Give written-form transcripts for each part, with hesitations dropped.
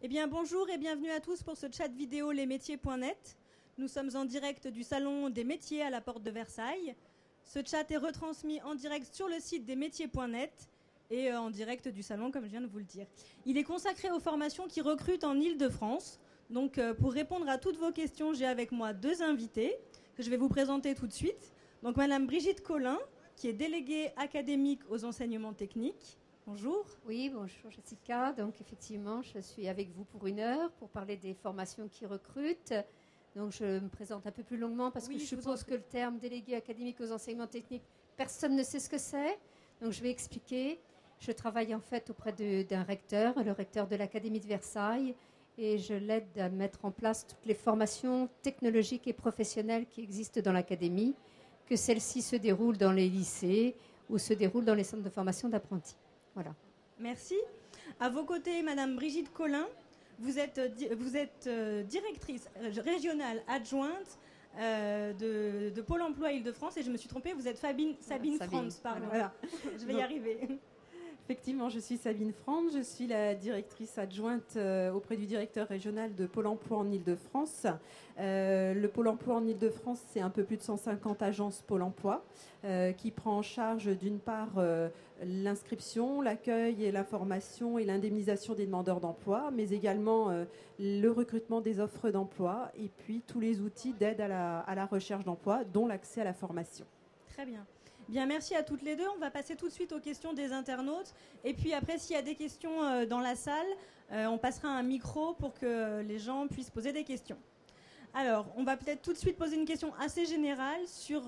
Eh bien, bonjour et bienvenue à tous pour ce chat vidéo lesmétiers.net. Nous sommes en direct du Salon des métiers à la porte de Versailles. Ce chat est retransmis en direct sur le site desmétiers.net et en direct du salon, comme je viens de vous le dire. Il est consacré aux formations qui recrutent en Île-de-France. Donc, pour répondre à toutes vos questions, j'ai avec moi deux invités que je vais vous présenter tout de suite. Donc, Madame Brigitte Collin, qui est déléguée académique aux enseignements techniques. Bonjour. Oui, bonjour Jessica. Donc effectivement, je suis avec vous pour 1 heure pour parler des formations qui recrutent. Donc je me présente un peu plus longuement parce que je suppose que le terme délégué académique aux enseignements techniques, personne ne sait ce que c'est. Donc je vais expliquer. Je travaille en fait auprès d'un recteur, le recteur de l'Académie de Versailles, et je l'aide à mettre en place toutes les formations technologiques et professionnelles qui existent dans l'Académie, que celles-ci se déroulent dans les lycées ou se déroulent dans les centres de formation d'apprentis. Voilà. Merci. À vos côtés, Madame Brigitte Collin, vous êtes directrice régionale adjointe de Pôle emploi Île-de-France, et je me suis trompée, vous êtes Sabine Franz, pardon. Voilà. Je vais y arriver. Effectivement, je suis Sabine Franz, je suis la directrice adjointe auprès du directeur régional de Pôle emploi en Île-de-France. Le Pôle emploi en Île-de-France, c'est un peu plus de 150 agences Pôle emploi qui prend en charge d'une part l'inscription, l'accueil et l'information et l'indemnisation des demandeurs d'emploi, mais également le recrutement des offres d'emploi et puis tous les outils d'aide à la recherche d'emploi, dont l'accès à la formation. Très bien. Bien, merci à toutes les deux. On va passer tout de suite aux questions des internautes. Et puis après, s'il y a des questions dans la salle, on passera un micro pour que les gens puissent poser des questions. Alors, on va peut-être tout de suite poser une question assez générale sur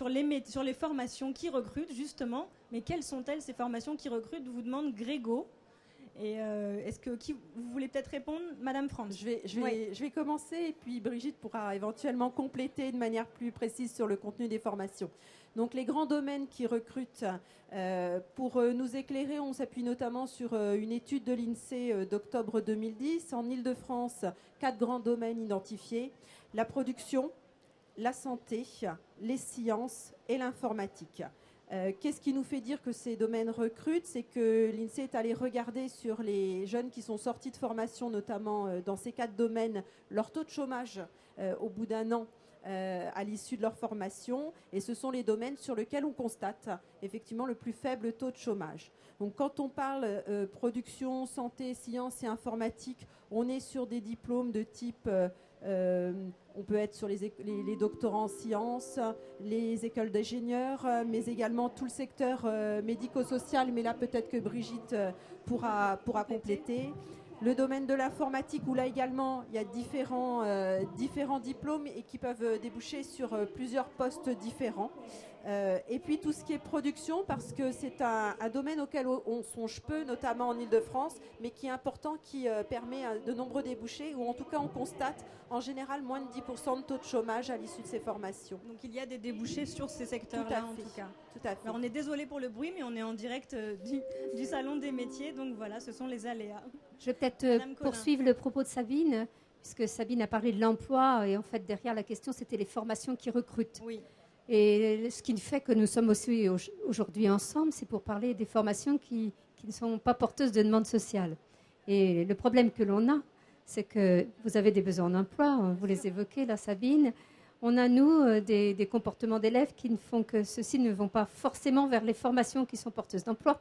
les formations qui recrutent, justement. Mais quelles sont-elles, ces formations qui recrutent, vous demande Grégo. Et vous voulez peut-être répondre, Madame Franz? Je vais commencer et puis Brigitte pourra éventuellement compléter de manière plus précise sur le contenu des formations. Donc les grands domaines qui recrutent, pour nous éclairer, on s'appuie notamment sur une étude de l'INSEE d'octobre 2010. En Île-de-France, 4 grands domaines identifiés: la production, la santé, les sciences et l'informatique. Qu'est-ce qui nous fait dire que ces domaines recrutent? C'est que l'INSEE est allé regarder sur les jeunes qui sont sortis de formation, notamment dans ces 4 domaines, leur taux de chômage au bout d'1 an à l'issue de leur formation. Et ce sont les domaines sur lesquels on constate effectivement le plus faible taux de chômage. Donc quand on parle production, santé, sciences et informatique, on est sur des diplômes de type... on peut être sur les doctorants en sciences, les écoles d'ingénieurs, mais également tout le secteur médico-social. Mais là, peut-être que Brigitte pourra compléter. Le domaine de l'informatique, où là également, il y a différents diplômes et qui peuvent déboucher sur plusieurs postes différents. Et puis tout ce qui est production, parce que c'est un domaine auquel on songe peu, notamment en Île-de-France, mais qui est important, qui permet de nombreux débouchés, ou en tout cas on constate en général moins de 10% de taux de chômage à l'issue de ces formations. Donc il y a des débouchés sur ces secteurs-là en tout cas. Tout à fait. Alors, on est désolé pour le bruit, mais on est en direct du Salon des métiers, donc voilà, ce sont les aléas. Je vais peut-être poursuivre le propos de Sabine, puisque Sabine a parlé de l'emploi, et en fait derrière la question c'était les formations qui recrutent. Oui. Et ce qui fait que nous sommes aussi aujourd'hui ensemble, c'est pour parler des formations qui ne sont pas porteuses de demande sociale. Et le problème que l'on a, c'est que vous avez des besoins d'emploi, vous les évoquez là, Sabine. On a, nous, des comportements d'élèves qui ne font que ceux-ci ne vont pas forcément vers les formations qui sont porteuses d'emploi.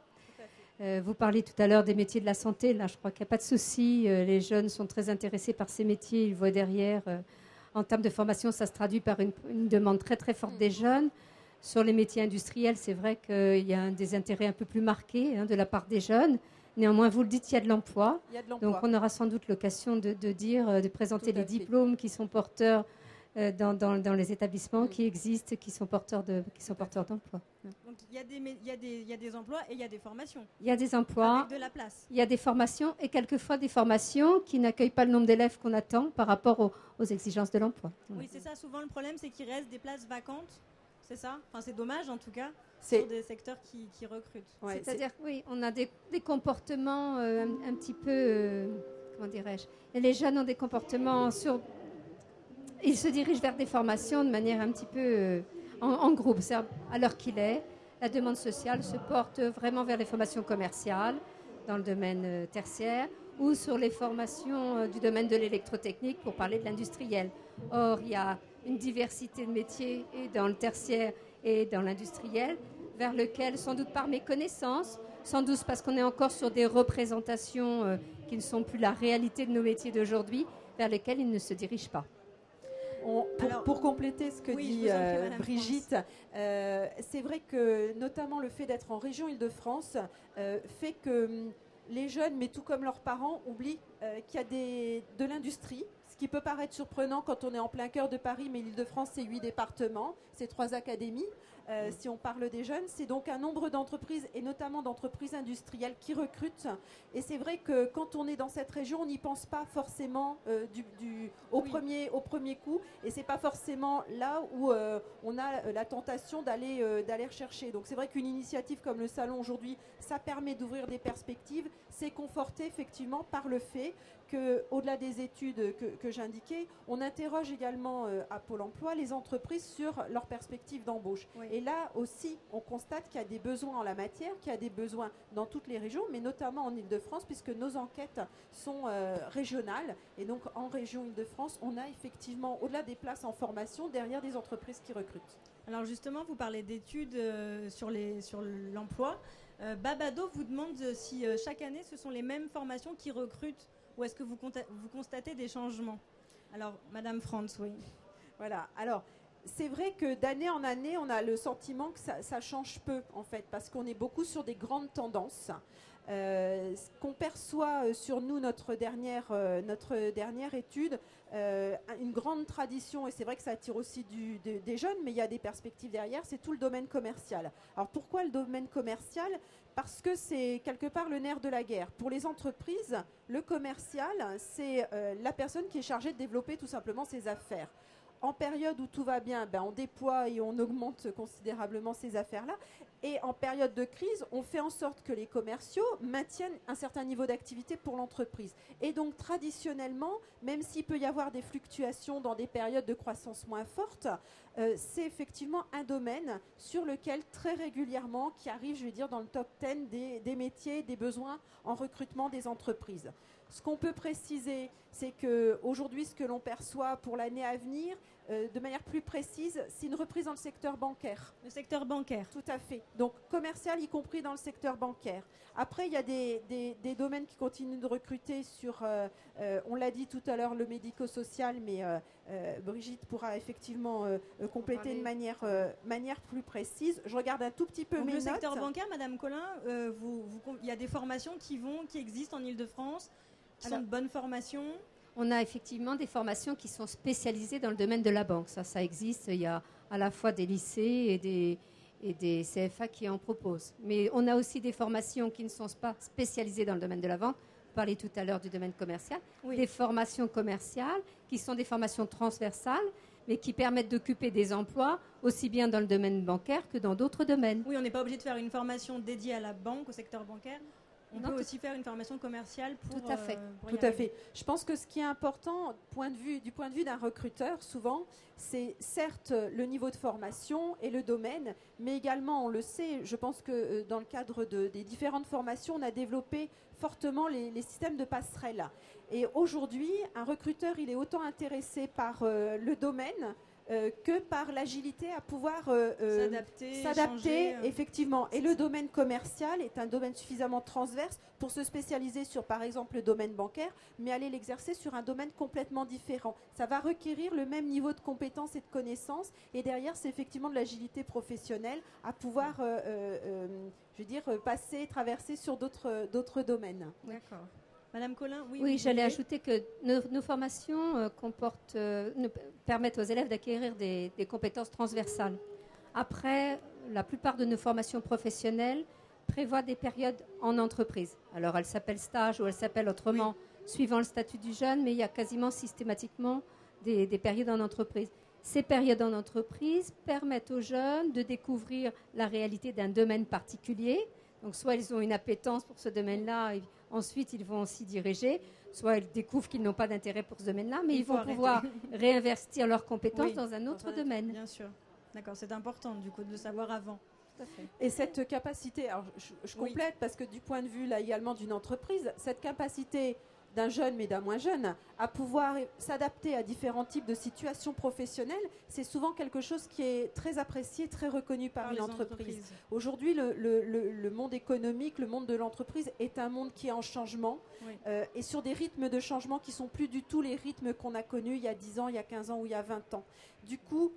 Vous parliez tout à l'heure des métiers de la santé. Là, je crois qu'il n'y a pas de souci. Les jeunes sont très intéressés par ces métiers. Ils voient derrière... En termes de formation, ça se traduit par une demande très très forte des jeunes. Sur les métiers industriels, c'est vrai qu'il y a des intérêts un peu plus marqués de la part des jeunes. Néanmoins, vous le dites, il y a de l'emploi. Donc on aura sans doute l'occasion de présenter les diplômes qui sont porteurs dans les établissements qui existent, qui sont porteurs d'emploi. Donc il y a des emplois et il y a des formations. Il y a des emplois, avec de la place. Il y a des formations et quelquefois des formations qui n'accueillent pas le nombre d'élèves qu'on attend par rapport aux exigences de l'emploi. Oui, c'est ça. Souvent, le problème, c'est qu'il reste des places vacantes. C'est ça? Enfin, c'est dommage, en tout cas, sur des secteurs qui recrutent. Ouais, c'est-à-dire, oui, on a des comportements un petit peu... comment dirais-je? Et les jeunes ont des comportements ils se dirigent vers des formations de manière un petit peu en groupe. À l'heure qu'il est, la demande sociale se porte vraiment vers les formations commerciales dans le domaine tertiaire ou sur les formations du domaine de l'électrotechnique pour parler de l'industriel. Or, il y a une diversité de métiers et dans le tertiaire et dans l'industriel, vers lequel, sans doute par méconnaissance, sans doute parce qu'on est encore sur des représentations qui ne sont plus la réalité de nos métiers d'aujourd'hui, vers lesquels ils ne se dirigent pas. Pour compléter ce que oui, dit Brigitte, c'est vrai que notamment le fait d'être en région Île-de-France fait que les jeunes, mais tout comme leurs parents, oublient qu'il y a de l'industrie, ce qui peut paraître surprenant quand on est en plein cœur de Paris, mais l'Île-de-France, c'est 8 départements, c'est 3 académies. Si on parle des jeunes, c'est donc un nombre d'entreprises et notamment d'entreprises industrielles qui recrutent. Et c'est vrai que quand on est dans cette région, on n'y pense pas forcément au premier coup. Et c'est pas forcément là où on a la tentation d'aller rechercher. Donc c'est vrai qu'une initiative comme le salon aujourd'hui, ça permet d'ouvrir des perspectives. C'est conforté effectivement par le fait qu'au-delà des études que j'indiquais, on interroge également à Pôle emploi les entreprises sur leurs perspectives d'embauche. Oui. Et là aussi, on constate qu'il y a des besoins en la matière, qu'il y a des besoins dans toutes les régions, mais notamment en Île-de-France, puisque nos enquêtes sont régionales. Et donc, en région Île-de-France, on a effectivement, au-delà des places en formation, derrière des entreprises qui recrutent. Alors justement, vous parlez d'études sur l'emploi. Babado vous demande si chaque année, ce sont les mêmes formations qui recrutent ou est-ce que vous constatez des changements? Alors, Madame Franz, oui. Voilà. Alors, c'est vrai que d'année en année, on a le sentiment que ça change peu, en fait, parce qu'on est beaucoup sur des grandes tendances. Ce qu'on perçoit sur nous, notre dernière étude, une grande tradition, et c'est vrai que ça attire aussi des jeunes, mais il y a des perspectives derrière, c'est tout le domaine commercial. Alors pourquoi le domaine commercial? Parce que c'est quelque part le nerf de la guerre. Pour les entreprises, le commercial, c'est la personne qui est chargée de développer tout simplement ses affaires. En période où tout va bien, on déploie et on augmente considérablement ces affaires-là. Et en période de crise, on fait en sorte que les commerciaux maintiennent un certain niveau d'activité pour l'entreprise. Et donc, traditionnellement, même s'il peut y avoir des fluctuations dans des périodes de croissance moins fortes, c'est effectivement un domaine sur lequel, très régulièrement, qui arrive, je vais dire, dans le top 10 des métiers, des besoins en recrutement des entreprises. Ce qu'on peut préciser, c'est qu'aujourd'hui, ce que l'on perçoit pour l'année à venir, de manière plus précise, c'est une reprise dans le secteur bancaire. Le secteur bancaire. Tout à fait. Donc commercial, y compris dans le secteur bancaire. Après, il y a des domaines qui continuent de recruter sur, on l'a dit tout à l'heure, le médico-social, mais Brigitte pourra effectivement compléter de manière plus précise. Je regarde un tout petit peu mes notes. Le secteur bancaire, Madame Collin, il y a des formations qui existent en Île-de-France, qui sont de bonnes formations. On a effectivement des formations qui sont spécialisées dans le domaine de la banque. Ça existe. Il y a à la fois des lycées et des CFA qui en proposent. Mais on a aussi des formations qui ne sont pas spécialisées dans le domaine de la vente. Vous parliez tout à l'heure du domaine commercial. Oui. Des formations commerciales qui sont des formations transversales, mais qui permettent d'occuper des emplois aussi bien dans le domaine bancaire que dans d'autres domaines. Oui, on n'est pas obligé de faire une formation dédiée à la banque, au secteur bancaire. On peut aussi faire une formation commerciale pour... Tout à fait. Tout à fait. Je pense que ce qui est important du point de vue d'un recruteur, souvent, c'est certes le niveau de formation et le domaine, mais également, on le sait, je pense que dans le cadre des différentes formations, on a développé fortement les systèmes de passerelle. Et aujourd'hui, un recruteur, il est autant intéressé par le domaine que par l'agilité à pouvoir s'adapter effectivement. Et le domaine commercial est un domaine suffisamment transverse pour se spécialiser sur, par exemple, le domaine bancaire, mais aller l'exercer sur un domaine complètement différent. Ça va requérir le même niveau de compétences et de connaissances. Et derrière, c'est effectivement de l'agilité professionnelle à pouvoir, je veux dire, traverser sur d'autres domaines. D'accord. Madame Collin, oui, j'allais ajouter que nos formations permettent aux élèves d'acquérir des compétences transversales. Après, la plupart de nos formations professionnelles prévoient des périodes en entreprise. Alors, elles s'appellent stage ou elles s'appellent autrement, suivant le statut du jeune, mais il y a quasiment systématiquement des périodes en entreprise. Ces périodes en entreprise permettent aux jeunes de découvrir la réalité d'un domaine particulier. Donc, soit ils ont une appétence pour ce domaine-là, et ensuite ils vont s'y diriger, soit ils découvrent qu'ils n'ont pas d'intérêt pour ce domaine-là, mais ils vont pouvoir réinvestir leurs compétences dans un autre domaine. Bien sûr. D'accord, c'est important du coup de le savoir avant. Tout à fait. Et cette capacité, alors je complète parce que du point de vue là également d'une entreprise, cette capacité d'un jeune mais d'un moins jeune, à pouvoir s'adapter à différents types de situations professionnelles, c'est souvent quelque chose qui est très apprécié, très reconnu par une entreprise. Aujourd'hui, le monde économique, le monde de l'entreprise est un monde qui est en changement, oui. Et sur des rythmes de changement qui ne sont plus du tout les rythmes qu'on a connus il y a 10 ans, il y a 15 ans ou il y a 20 ans. Du coup,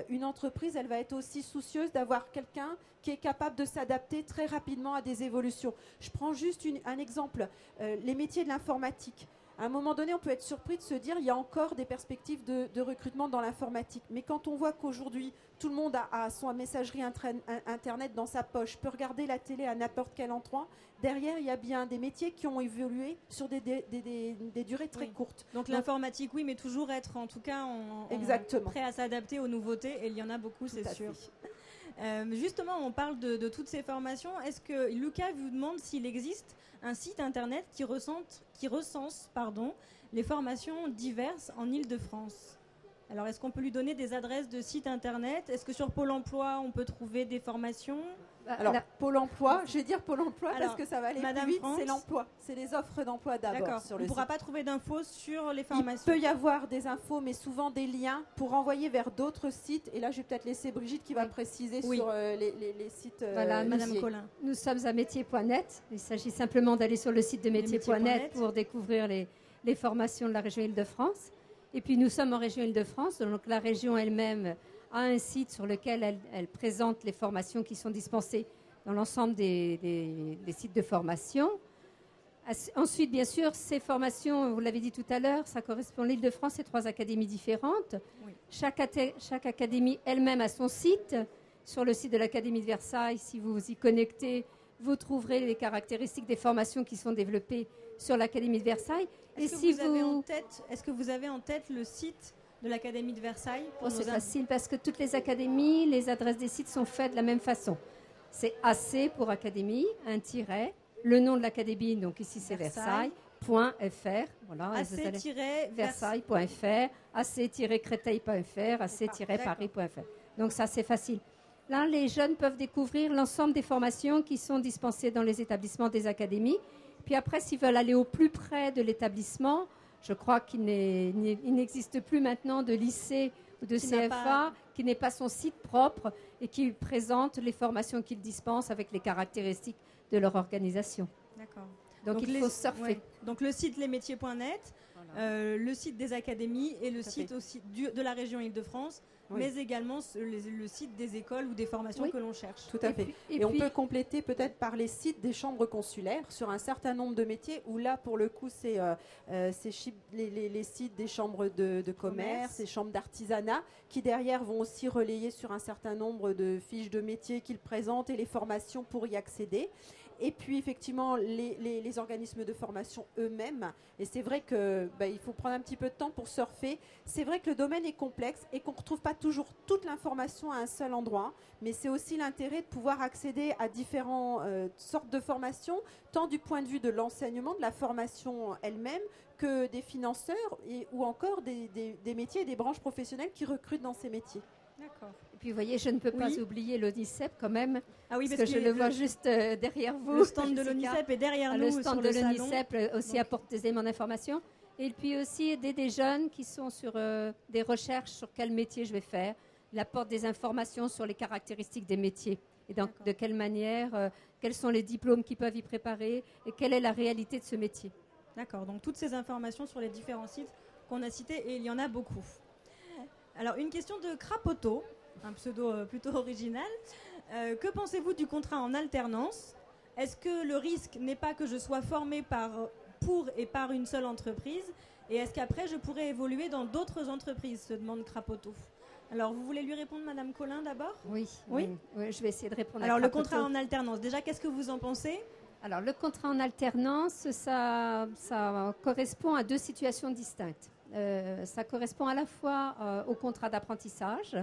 une entreprise, elle va être aussi soucieuse d'avoir quelqu'un qui est capable de s'adapter très rapidement à des évolutions. Je prends juste un exemple, les métiers de l'informatique. À un moment donné, on peut être surpris de se dire qu'il y a encore des perspectives de recrutement dans l'informatique. Mais quand on voit qu'aujourd'hui, tout le monde a son messagerie Internet dans sa poche, peut regarder la télé à n'importe quel endroit, derrière, il y a bien des métiers qui ont évolué sur des durées très courtes. Donc l'informatique, oui, mais toujours être en tout cas prêt à s'adapter aux nouveautés. Et il y en a beaucoup, c'est sûr. Justement, on parle de toutes ces formations. Est-ce que Lucas vous demande s'il existe un site internet qui recense les formations diverses en Île-de-France? Alors, est-ce qu'on peut lui donner des adresses de sites internet? Est-ce que sur Pôle emploi, on peut trouver des formations? Alors, Pôle emploi, je vais dire Pôle emploi parce que ça va aller plus vite, c'est l'emploi. C'est les offres d'emploi d'abord sur le site. On ne pourra pas trouver d'infos sur les formations? Il peut y avoir des infos, mais souvent des liens pour envoyer vers d'autres sites. Et là, je vais peut-être laisser Brigitte qui va préciser sur les sites. Voilà, Madame Collin. Nous sommes à métier.net. Il s'agit simplement d'aller sur le site de métier.net pour découvrir les formations de la région Île-de-France. Et puis, nous sommes en région Île-de-France, donc la région elle-même a un site sur lequel elle présente les formations qui sont dispensées dans l'ensemble des sites de formation. Ensuite, bien sûr, ces formations, vous l'avez dit tout à l'heure, ça correspond à l'Île-de-France, c'est 3 académies différentes. Oui. Chaque académie elle-même a son site. Sur le site de l'Académie de Versailles, si vous vous y connectez, vous trouverez les caractéristiques des formations qui sont développées sur l'Académie de Versailles. Est-ce que vous avez en tête le site de l'Académie de Versailles? C'est facile parce que toutes les académies, les adresses des sites sont faites de la même façon. C'est AC pour académie, un tiret, le nom de l'académie, donc ici c'est Versailles.fr, voilà, AC-versailles.fr, AC-créteil.fr, AC-paris.fr. Donc ça c'est facile. Là, les jeunes peuvent découvrir l'ensemble des formations qui sont dispensées dans les établissements des académies. Puis après, s'ils veulent aller au plus près de l'établissement, je crois qu'il n'existe plus maintenant de lycée ou de CFA qui n'ait pas son site propre et qui présente les formations qu'ils dispensent avec les caractéristiques de leur organisation. D'accord. Donc il faut surfer. Ouais. Donc le site lesmétiers.net, voilà. Le site des académies et le site aussi de la région Île-de-France, mais également le site des écoles ou des formations que l'on cherche. Tout à fait. Et on peut compléter peut-être par les sites des chambres consulaires sur un certain nombre de métiers où là, pour le coup, c'est les sites des chambres de commerce, les chambres d'artisanat qui derrière vont aussi relayer sur un certain nombre de fiches de métiers qu'ils présentent et les formations pour y accéder. Et puis effectivement les organismes de formation eux-mêmes. Et c'est vrai qu'il faut prendre un petit peu de temps pour surfer. C'est vrai que le domaine est complexe et qu'on ne retrouve pas toujours toute l'information à un seul endroit. Mais c'est aussi l'intérêt de pouvoir accéder à différentes sortes de formations, tant du point de vue de l'enseignement, de la formation elle-même, que des financeurs ou encore des métiers et des branches professionnelles qui recrutent dans ces métiers. D'accord. Et puis, vous voyez, je ne peux pas oublier l'ONICEP quand même, parce que je le vois juste derrière vous. Le stand de l'ONICEP est derrière nous. Le stand de l'ONICEP aussi apporte des éléments d'information. Et puis aussi aider des jeunes qui sont sur des recherches sur quel métier je vais faire. Il apporte des informations sur les caractéristiques des métiers et de quelle manière, quels sont les diplômes qu'ils peuvent y préparer et quelle est la réalité de ce métier. D'accord, donc toutes ces informations sur les différents sites qu'on a cités, et il y en a beaucoup. Alors, une question de Crapoto, un pseudo plutôt original. Que pensez-vous du contrat en alternance? Est-ce que le risque n'est pas que je sois formée pour et par une seule entreprise? Et est-ce qu'après, je pourrais évoluer dans d'autres entreprises, se demande Crapoto. Alors, vous voulez lui répondre, Madame Collin, d'abord? Oui, je vais essayer de répondre à Crapoto. Alors, le contrat en alternance, déjà, qu'est-ce que vous en pensez? Alors, le contrat en alternance, ça correspond à 2 situations distinctes. Ça correspond à la fois au contrat d'apprentissage,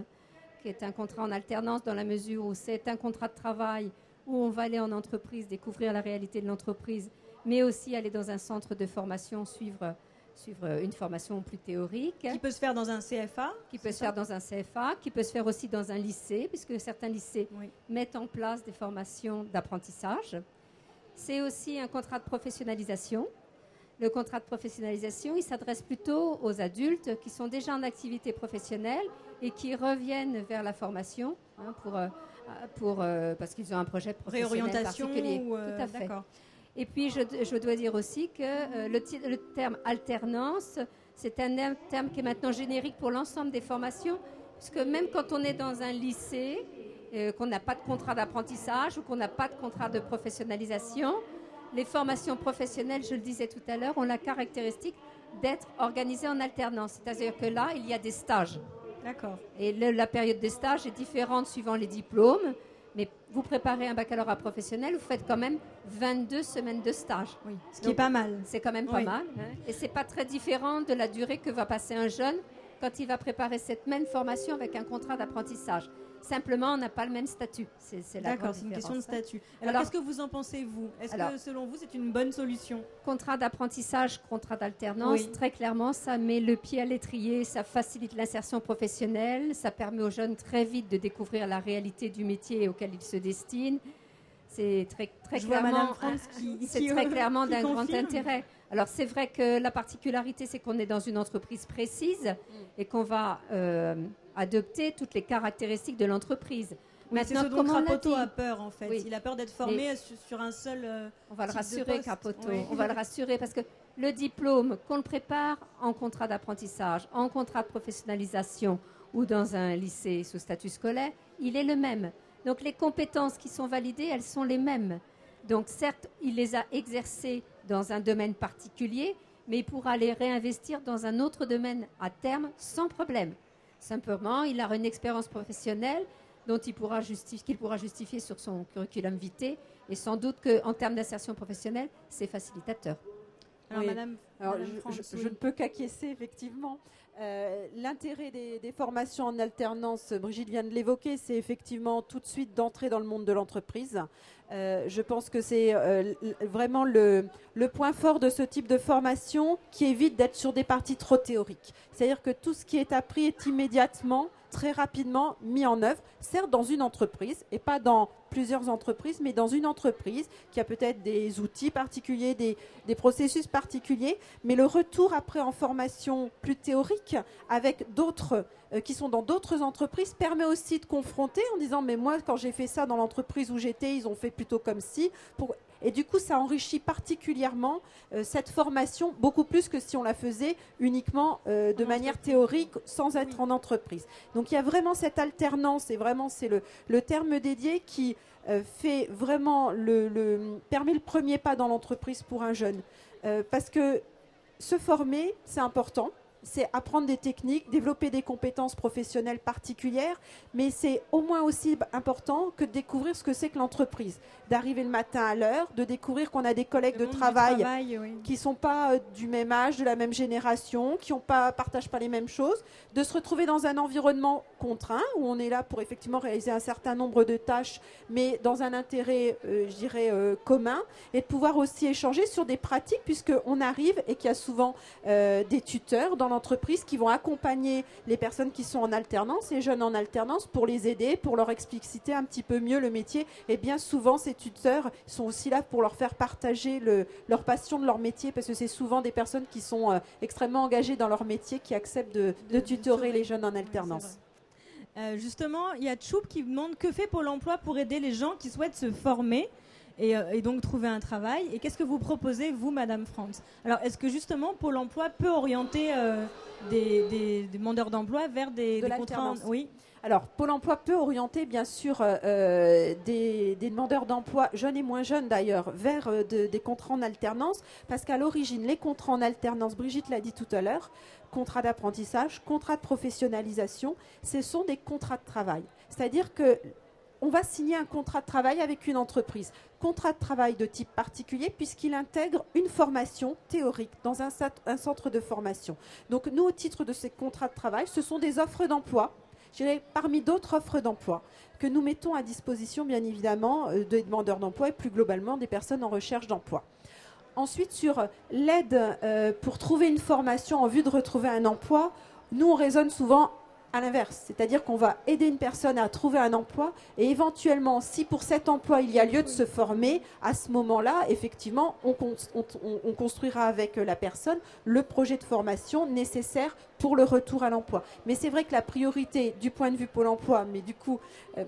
qui est un contrat en alternance dans la mesure où c'est un contrat de travail où on va aller en entreprise, découvrir la réalité de l'entreprise, mais aussi aller dans un centre de formation, suivre une formation plus théorique. Qui peut se faire dans un CFA. Qui peut se faire dans un CFA, qui peut se faire aussi dans un lycée, puisque certains lycées mettent en place des formations d'apprentissage. C'est aussi un contrat de professionnalisation. Le contrat de professionnalisation, il s'adresse plutôt aux adultes qui sont déjà en activité professionnelle et qui reviennent vers la formation parce qu'ils ont un projet professionnel réorientation particulier. Ou Tout à fait. D'accord. Et puis, je dois dire aussi que le terme alternance, c'est un terme qui est maintenant générique pour l'ensemble des formations, puisque même quand on est dans un lycée, qu'on n'a pas de contrat d'apprentissage ou qu'on n'a pas de contrat de professionnalisation, les formations professionnelles, je le disais tout à l'heure, ont la caractéristique d'être organisées en alternance. C'est-à-dire que là, il y a des stages. D'accord. Et la période des stages est différente suivant les diplômes. Mais vous préparez un baccalauréat professionnel, vous faites quand même 22 semaines de stage. Oui, ce qui est pas mal. C'est quand même pas mal. Hein. Et ce n'est pas très différent de la durée que va passer un jeune quand il va préparer cette même formation avec un contrat d'apprentissage. Simplement, on n'a pas le même statut. C'est la D'accord, grande c'est une question de différence, hein. statut. Alors, qu'est-ce que vous en pensez, vous? Est-ce que, selon vous, c'est une bonne solution? Contrat d'apprentissage, contrat d'alternance, Oui. très clairement, ça met le pied à l'étrier, ça facilite l'insertion professionnelle, ça permet aux jeunes très vite de découvrir la réalité du métier auquel ils se destinent. C'est très clairement, très clairement d'un grand intérêt. Alors, c'est vrai que la particularité, c'est qu'on est dans une entreprise précise et qu'on va adopter toutes les caractéristiques de l'entreprise. Oui, c'est ce dont Crapoto a peur, en fait. Oui. Il a peur d'être formé sur un seul On va le rassurer, Crapoto. Oui. On va le rassurer parce que le diplôme, qu'on le prépare en contrat d'apprentissage, en contrat de professionnalisation ou dans un lycée sous statut scolaire, il est le même. Donc, les compétences qui sont validées, elles sont les mêmes. Donc, certes, il les a exercées dans un domaine particulier, mais il pourra les réinvestir dans un autre domaine à terme sans problème. Simplement, il a une expérience professionnelle dont qu'il pourra justifier sur son curriculum vitae, et sans doute qu'en termes d'insertion professionnelle, c'est facilitateur. Alors, oui. Madame je ne peux qu'acquiescer, effectivement. L'intérêt des formations en alternance, Brigitte vient de l'évoquer, c'est effectivement tout de suite d'entrer dans le monde de l'entreprise. Je pense que c'est vraiment le point fort de ce type de formation qui évite d'être sur des parties trop théoriques. C'est-à-dire que tout ce qui est appris est immédiatement, très rapidement mis en œuvre, certes dans une entreprise, et pas dans plusieurs entreprises, mais dans une entreprise qui a peut-être des outils particuliers, des processus particuliers, mais le retour après en formation plus théorique avec d'autres qui sont dans d'autres entreprises permet aussi de confronter en disant mais moi quand j'ai fait ça dans l'entreprise où j'étais, ils ont fait plutôt comme ci. Et du coup, ça enrichit particulièrement cette formation, beaucoup plus que si on la faisait uniquement de manière théorique, sans être en entreprise. Donc, il y a vraiment cette alternance, et vraiment, c'est le terme dédié qui fait vraiment permet le premier pas dans l'entreprise pour un jeune. Parce que se former, c'est important. C'est apprendre des techniques, développer des compétences professionnelles particulières, mais c'est au moins aussi important que de découvrir ce que c'est que l'entreprise. D'arriver le matin à l'heure, de découvrir qu'on a des collègues de travail qui ne sont pas du même âge, de la même génération, qui ne partagent pas les mêmes choses, de se retrouver dans un environnement contraint, où on est là pour effectivement réaliser un certain nombre de tâches, mais dans un intérêt, je dirais, commun, et de pouvoir aussi échanger sur des pratiques, puisqu'on arrive et qu'il y a souvent des tuteurs dans l'entreprise qui vont accompagner les personnes qui sont en alternance, les jeunes en alternance, pour les aider, pour leur expliciter un petit peu mieux le métier. Et bien souvent, ces tuteurs sont aussi là pour leur faire partager leur passion de leur métier, parce que c'est souvent des personnes qui sont extrêmement engagées dans leur métier qui acceptent de tutorer les jeunes en alternance. Justement, il y a Tchoup qui demande que fait Pôle emploi pour aider les gens qui souhaitent se former et donc trouver un travail. Et qu'est-ce que vous proposez, vous, Madame Frantz? Alors, est-ce que justement Pôle emploi peut orienter des demandeurs d'emploi vers des contrats? Oui. Alors, Pôle emploi peut orienter, bien sûr, des demandeurs d'emploi, jeunes et moins jeunes d'ailleurs, vers des contrats en alternance, parce qu'à l'origine, les contrats en alternance, Brigitte l'a dit tout à l'heure, contrat d'apprentissage, contrat de professionnalisation, ce sont des contrats de travail. C'est-à-dire que on va signer un contrat de travail avec une entreprise. Contrat de travail de type particulier puisqu'il intègre une formation théorique dans un centre de formation. Donc nous, au titre de ces contrats de travail, ce sont des offres d'emploi, je dirais parmi d'autres offres d'emploi que nous mettons à disposition, bien évidemment, des demandeurs d'emploi et plus globalement des personnes en recherche d'emploi. Ensuite, sur l'aide pour trouver une formation en vue de retrouver un emploi, nous, on raisonne souvent à l'inverse, c'est-à-dire qu'on va aider une personne à trouver un emploi et éventuellement, si pour cet emploi il y a lieu de se former, à ce moment-là, effectivement, on construira avec la personne le projet de formation nécessaire pour le retour à l'emploi. Mais c'est vrai que la priorité du point de vue Pôle emploi, mais du coup,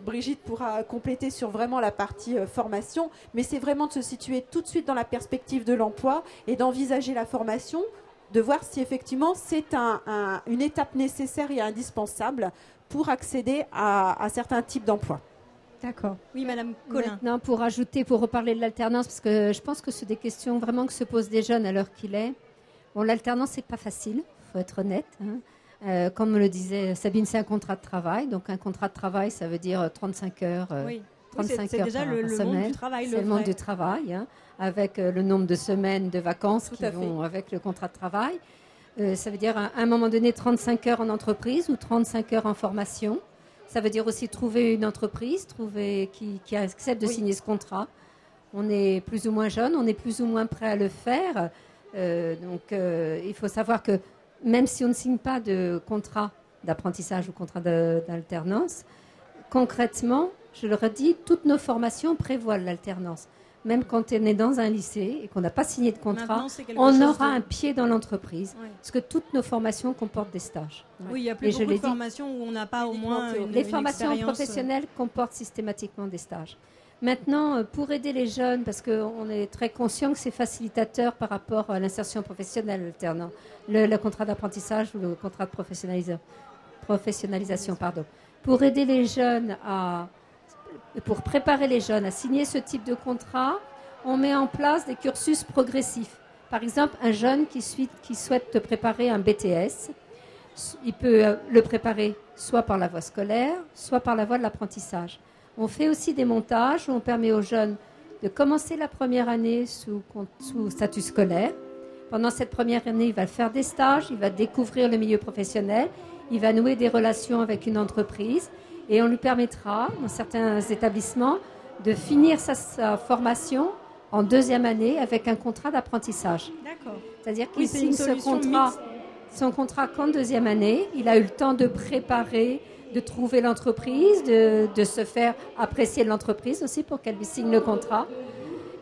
Brigitte pourra compléter sur vraiment la partie formation, mais c'est vraiment de se situer tout de suite dans la perspective de l'emploi et d'envisager la formation, de voir si effectivement c'est une étape nécessaire et indispensable pour accéder à certains types d'emplois. D'accord. Oui, Madame Collin. Maintenant, pour reparler de l'alternance, parce que je pense que c'est des questions vraiment que se posent des jeunes à l'heure qu'il est. Bon, l'alternance, c'est pas facile, il faut être honnête. Comme le disait Sabine, c'est un contrat de travail. Donc, un contrat de travail, ça veut dire 35 heures. Oui. 35 c'est heures déjà par le semaine. monde du travail. C'est le monde du travail, avec le nombre de semaines de vacances qui vont avec le contrat de travail. Ça veut dire à un moment donné 35 heures en entreprise ou 35 heures en formation. Ça veut dire aussi trouver une entreprise qui accepte de signer ce contrat. On est plus ou moins jeune, on est plus ou moins prêt à le faire. Il faut savoir que même si on ne signe pas de contrat d'apprentissage ou contrat d'alternance, concrètement, je le redis, toutes nos formations prévoient l'alternance. Même quand on est dans un lycée et qu'on n'a pas signé de contrat, on aura un pied dans l'entreprise. Oui. Parce que toutes nos formations comportent des stages. Oui, il y a plus beaucoup de formations où on n'a pas au moins les formations professionnelles comportent systématiquement des stages. Maintenant, pour aider les jeunes, parce qu'on est très conscient que c'est facilitateur par rapport à l'insertion professionnelle alternant, le contrat d'apprentissage ou le contrat de professionnalisation. Pour aider les jeunes pour préparer les jeunes à signer ce type de contrat, on met en place des cursus progressifs. Par exemple, un jeune qui souhaite préparer un BTS, il peut le préparer soit par la voie scolaire, soit par la voie de l'apprentissage. On fait aussi des montages où on permet aux jeunes de commencer la première année sous statut scolaire. Pendant cette première année, il va faire des stages, il va découvrir le milieu professionnel, il va nouer des relations avec une entreprise. Et on lui permettra, dans certains établissements, de finir sa formation en deuxième année avec un contrat d'apprentissage. D'accord. C'est-à-dire qu'il signe son contrat qu'en deuxième année. Il a eu le temps de préparer, de trouver l'entreprise, de se faire apprécier de l'entreprise aussi pour qu'elle lui signe le contrat.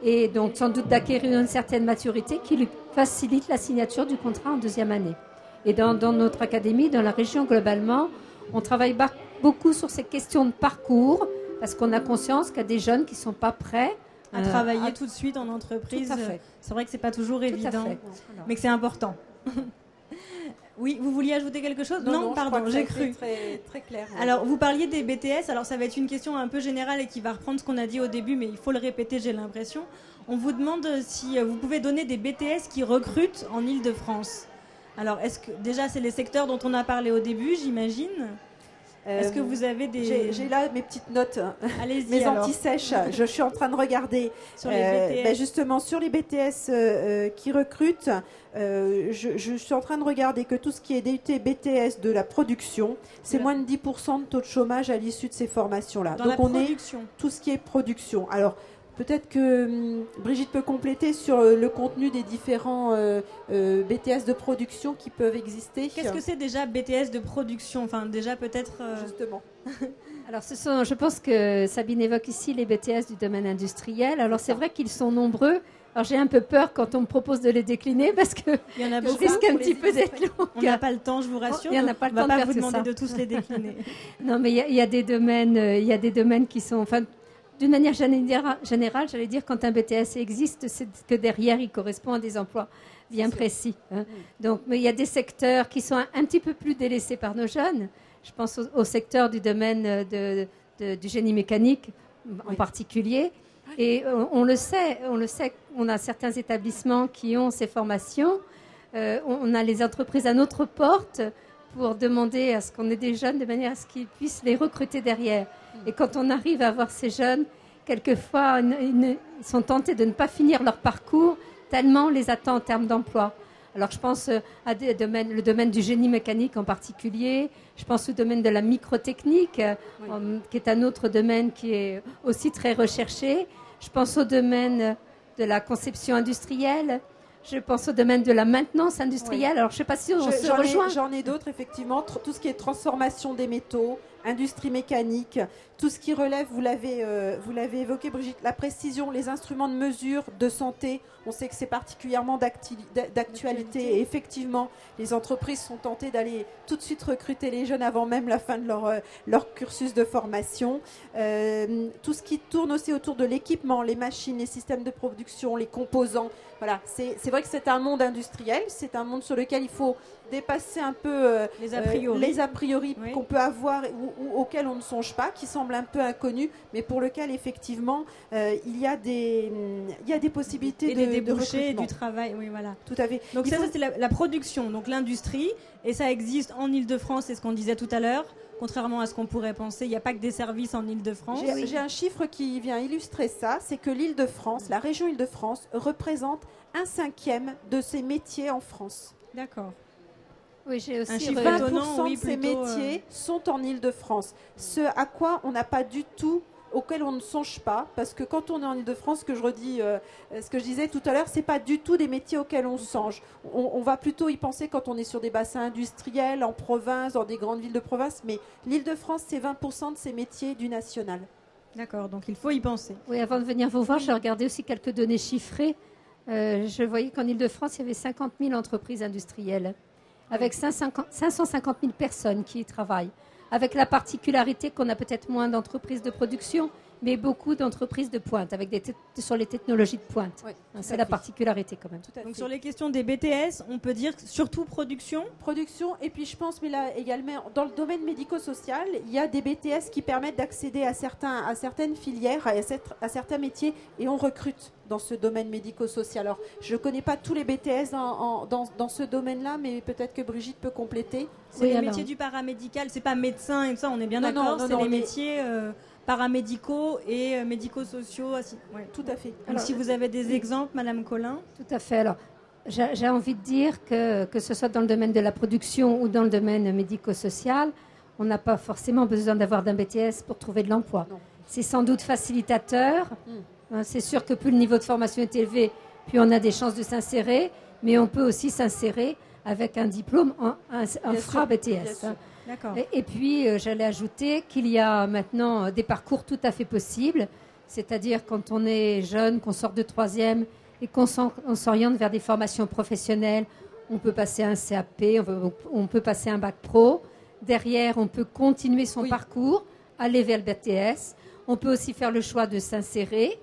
Et donc, sans doute d'acquérir une certaine maturité qui lui facilite la signature du contrat en deuxième année. Et dans notre académie, dans la région globalement, on travaille beaucoup sur ces questions de parcours parce qu'on a conscience qu'il y a des jeunes qui ne sont pas prêts à travailler tout de suite en entreprise. C'est vrai que ce n'est pas toujours évident, mais que c'est important. Oui, vous vouliez ajouter quelque chose ? Non, pardon, j'ai cru. Très, très clair. Alors, vous parliez des BTS. Alors, ça va être une question un peu générale et qui va reprendre ce qu'on a dit au début, mais il faut le répéter, j'ai l'impression. On vous demande si vous pouvez donner des BTS qui recrutent en Île-de-France. Alors, est-ce que déjà, c'est les secteurs dont on a parlé au début, j'imagine ? Est-ce que vous avez des... J'ai là mes petites notes, mes anti-sèches. Je suis en train de regarder. Sur les BTS. Justement, sur les BTS qui recrutent, je suis en train de regarder que tout ce qui est DUT, BTS de la production, c'est moins de 10% de taux de chômage à l'issue de ces formations-là. Donc la production. Tout ce qui est production. Alors, peut-être que Brigitte peut compléter sur le contenu des différents BTS de production qui peuvent exister. Qu'est-ce que c'est déjà BTS de production ? Enfin, déjà peut-être... Justement. Alors, je pense que Sabine évoque ici les BTS du domaine industriel. Alors, c'est vrai qu'ils sont nombreux. Alors, j'ai un peu peur quand on me propose de les décliner parce que il y en a je risque un petit peu d'être long. On n'a pas le temps, je vous rassure. Il n'y en a pas le temps de faire vous demander de tous les décliner. Non, mais il y a des domaines qui sont... Enfin, d'une manière générale, j'allais dire, quand un BTS existe, c'est que derrière, il correspond à des emplois bien précis. Donc, mais il y a des secteurs qui sont un petit peu plus délaissés par nos jeunes. Je pense au secteur du domaine du génie mécanique en particulier. Et on le sait, on a certains établissements qui ont ces formations. On a les entreprises à notre porte pour demander à ce qu'on ait des jeunes de manière à ce qu'ils puissent les recruter derrière. Et quand on arrive à voir ces jeunes, quelquefois, ils sont tentés de ne pas finir leur parcours tellement on les attend en termes d'emploi. Alors, je pense à le domaine du génie mécanique en particulier. Je pense au domaine de la microtechnique, qui est un autre domaine qui est aussi très recherché. Je pense au domaine de la conception industrielle. Je pense au domaine de la maintenance industrielle. Oui. Alors, je ne sais pas si on se rejoint. J'en ai d'autres, effectivement. Tout ce qui est transformation des métaux, industrie mécanique, tout ce qui relève, vous l'avez évoqué, Brigitte, la précision, les instruments de mesure de santé. On sait que c'est particulièrement d'actualité. Et effectivement, les entreprises sont tentées d'aller tout de suite recruter les jeunes avant même la fin de leur cursus de formation. Tout ce qui tourne aussi autour de l'équipement, les machines, les systèmes de production, les composants. Voilà, c'est vrai que c'est un monde industriel, c'est un monde sur lequel il faut dépasser un peu les a priori oui. qu'on peut avoir ou auxquels on ne songe pas, qui semblent un peu inconnus, mais pour lequel effectivement il y a des possibilités des débouchés, du travail. Oui, voilà. Tout à fait. Donc ça c'est la production, donc l'industrie, et ça existe en Île-de-France, c'est ce qu'on disait tout à l'heure. Contrairement à ce qu'on pourrait penser, il n'y a pas que des services en Île-de-France. J'ai un chiffre qui vient illustrer ça, c'est que l'Île-de-France, la région Île-de-France, représente 1/5 de ces métiers en France. D'accord. Oui, j'ai aussi 20% de ces métiers sont en Île-de-France. Ce à quoi on n'a pas du tout, auquel on ne songe pas, parce que quand on est en Île-de-France, ce que je disais tout à l'heure, c'est pas du tout des métiers auxquels on songe. On va plutôt y penser quand on est sur des bassins industriels, en province, dans des grandes villes de province, mais l'Île-de-France, c'est 20% de ces métiers du national. D'accord, donc il faut y penser. Oui, avant de venir vous voir, j'ai regardé aussi quelques données chiffrées. Je voyais qu'en Île-de-France, il y avait 50 000 entreprises industrielles, avec 550 000 personnes qui y travaillent, avec la particularité qu'on a peut-être moins d'entreprises de production, mais beaucoup d'entreprises de pointe, sur les technologies de pointe. Oui, c'est la particularité quand même. Donc sur les questions des BTS, on peut dire surtout production. Production, et puis je pense, mais là également, dans le domaine médico-social, il y a des BTS qui permettent d'accéder à certaines filières, à certains métiers, et on recrute dans ce domaine médico-social. Alors, je ne connais pas tous les BTS dans ce domaine-là, mais peut-être que Brigitte peut compléter. C'est les métiers du paramédical, c'est pas médecin et ça, on est bien d'accord, c'est les métiers paramédicaux et médico-sociaux. Ouais, tout à fait. Alors, si vous avez des exemples, Madame Collin. Tout à fait. Alors, j'ai envie de dire que ce soit dans le domaine de la production ou dans le domaine médico-social, on n'a pas forcément besoin d'avoir d'un BTS pour trouver de l'emploi. C'est sans doute facilitateur. C'est sûr que plus le niveau de formation est élevé, plus on a des chances de s'insérer, mais on peut aussi s'insérer avec un diplôme, un FRA BTS. Et puis, j'allais ajouter qu'il y a maintenant des parcours tout à fait possibles, c'est-à-dire quand on est jeune, qu'on sort de 3e et qu'on s'oriente vers des formations professionnelles, on peut passer un CAP, on peut passer un bac pro. Derrière, on peut continuer son parcours, aller vers le BTS. On peut aussi faire le choix de s'insérer,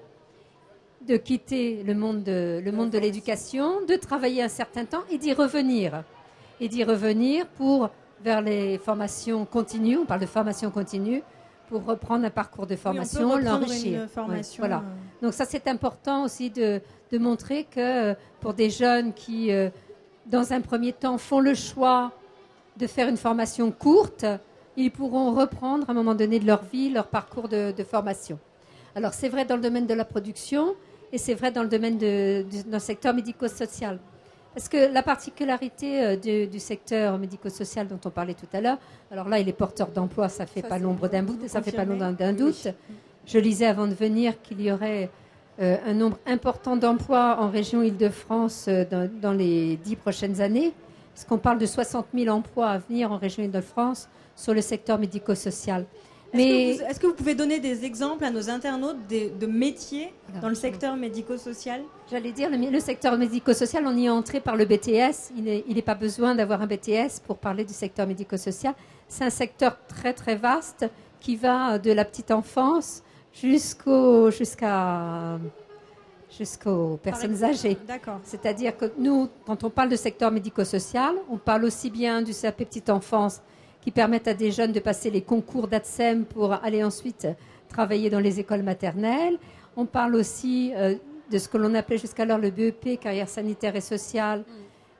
de quitter le monde de l'éducation, de travailler un certain temps et d'y revenir. Et d'y revenir vers les formations continues, on parle de formation continue, pour reprendre un parcours de formation, l'enrichir. Voilà. Donc ça, c'est important aussi de montrer que pour des jeunes qui, dans un premier temps, font le choix de faire une formation courte, ils pourront reprendre à un moment donné de leur vie leur parcours de formation. Alors c'est vrai dans le domaine de la production, et c'est vrai dans le domaine dans le secteur médico-social. Parce que la particularité du secteur médico-social dont on parlait tout à l'heure, alors là, il est porteur d'emploi, ça ne fait pas l'ombre d'un doute. Oui. Je lisais avant de venir qu'il y aurait un nombre important d'emplois en région Île-de-France dans les 10 prochaines années, parce qu'on parle de 60 000 emplois à venir en région Île-de-France sur le secteur médico-social. Est-ce que vous pouvez donner des exemples à nos internautes de métiers dans le secteur médico-social ? J'allais dire, le secteur médico-social, on y est entré par le BTS. Il n'est pas besoin d'avoir un BTS pour parler du secteur médico-social. C'est un secteur très, très vaste qui va de la petite enfance jusqu'aux personnes âgées. D'accord. C'est-à-dire que nous, quand on parle de secteur médico-social, on parle aussi bien du CAP petite enfance qui permettent à des jeunes de passer les concours d'ATSEM pour aller ensuite travailler dans les écoles maternelles. On parle aussi de ce que l'on appelait jusqu'alors le BEP, carrière sanitaire et sociale,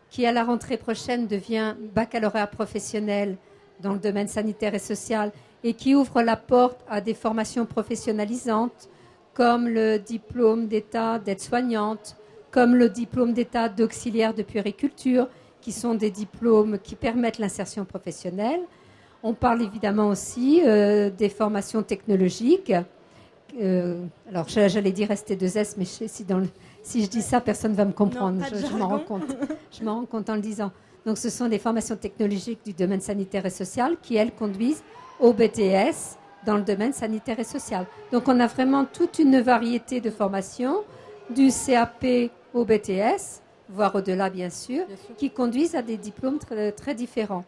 qui à la rentrée prochaine devient baccalauréat professionnel dans le domaine sanitaire et social et qui ouvre la porte à des formations professionnalisantes comme le diplôme d'État d'aide-soignante, comme le diplôme d'État d'auxiliaire de puériculture, qui sont des diplômes qui permettent l'insertion professionnelle. On parle évidemment aussi des formations technologiques. Alors, j'allais dire ST2S, mais si dans Si je dis ça, personne ne va me comprendre. Non, pas de Je m'en jargon. rends compte. Je m'en rends compte en le disant. Donc, ce sont des formations technologiques du domaine sanitaire et social qui, elles, conduisent au BTS dans le domaine sanitaire et social. Donc, on a vraiment toute une variété de formations, du CAP au BTS, voire au-delà, bien sûr, qui conduisent à des diplômes très, très différents.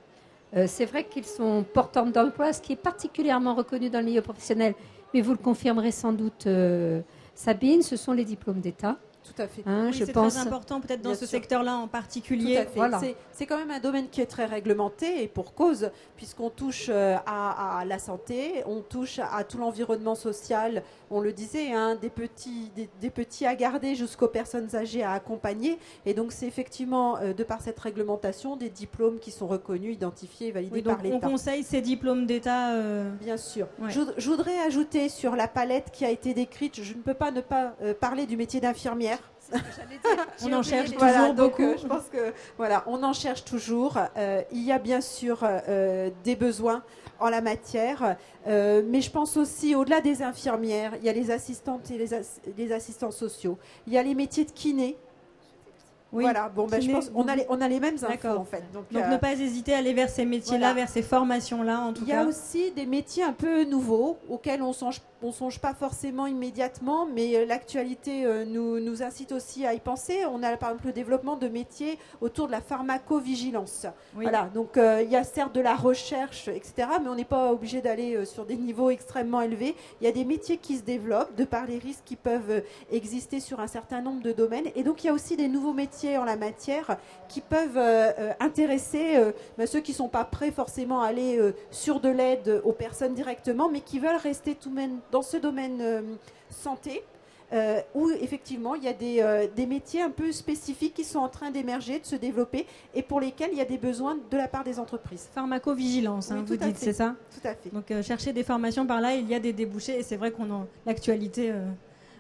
C'est vrai qu'ils sont porteurs d'emploi, ce qui est particulièrement reconnu dans le milieu professionnel, mais vous le confirmerez sans doute, Sabine, ce sont les diplômes d'État. Tout à fait. Oui, c'est très important peut-être dans Bien ce sûr. secteur-là en particulier. Tout à fait. Voilà. C'est quand même un domaine qui est très réglementé et pour cause, puisqu'on touche à la santé, on touche à tout l'environnement social, on le disait, hein, des petits à garder jusqu'aux personnes âgées à accompagner. Et donc c'est effectivement, de par cette réglementation, des diplômes qui sont reconnus, identifiés et validés Oui, donc par on l'État. conseille ces diplômes d'État. Bien sûr. Ouais. Je voudrais ajouter sur la palette qui a été décrite, je ne peux pas ne pas parler du métier d'infirmière. On en cherche toujours Voilà, donc, beaucoup. je pense que voilà, on en cherche toujours. Il y a bien sûr des besoins en la matière, mais je pense aussi au-delà des infirmières, il y a les assistantes et les assistants sociaux. Il y a les métiers de kiné. Oui, Voilà, bon, ben, je kiné, pense on a les mêmes infos D'accord. en fait. Donc, Donc ne pas hésiter à aller vers ces métiers-là, voilà. vers ces formations-là en tout il y a cas. aussi des métiers un peu nouveaux auxquels on songe pas forcément immédiatement, mais l'actualité nous incite aussi à y penser. On a par exemple le développement de métiers autour de la pharmacovigilance. Oui. Voilà, donc il y a certes de la recherche, etc., mais on n'est pas obligé d'aller sur des niveaux extrêmement élevés. Il y a des métiers qui se développent de par les risques qui peuvent exister sur un certain nombre de domaines. Et donc il y a aussi des nouveaux métiers en la matière qui peuvent intéresser ceux qui ne sont pas prêts forcément à aller sur de l'aide aux personnes directement, mais qui veulent rester tout de même dans ce domaine santé, où effectivement il y a des métiers un peu spécifiques qui sont en train d'émerger, de se développer, et pour lesquels il y a des besoins de la part des entreprises. Pharmacovigilance, Oui, vous tout à dites, fait. c'est ça? Tout à fait. Donc chercher des formations par là, il y a des débouchés et c'est vrai qu'on l'actualité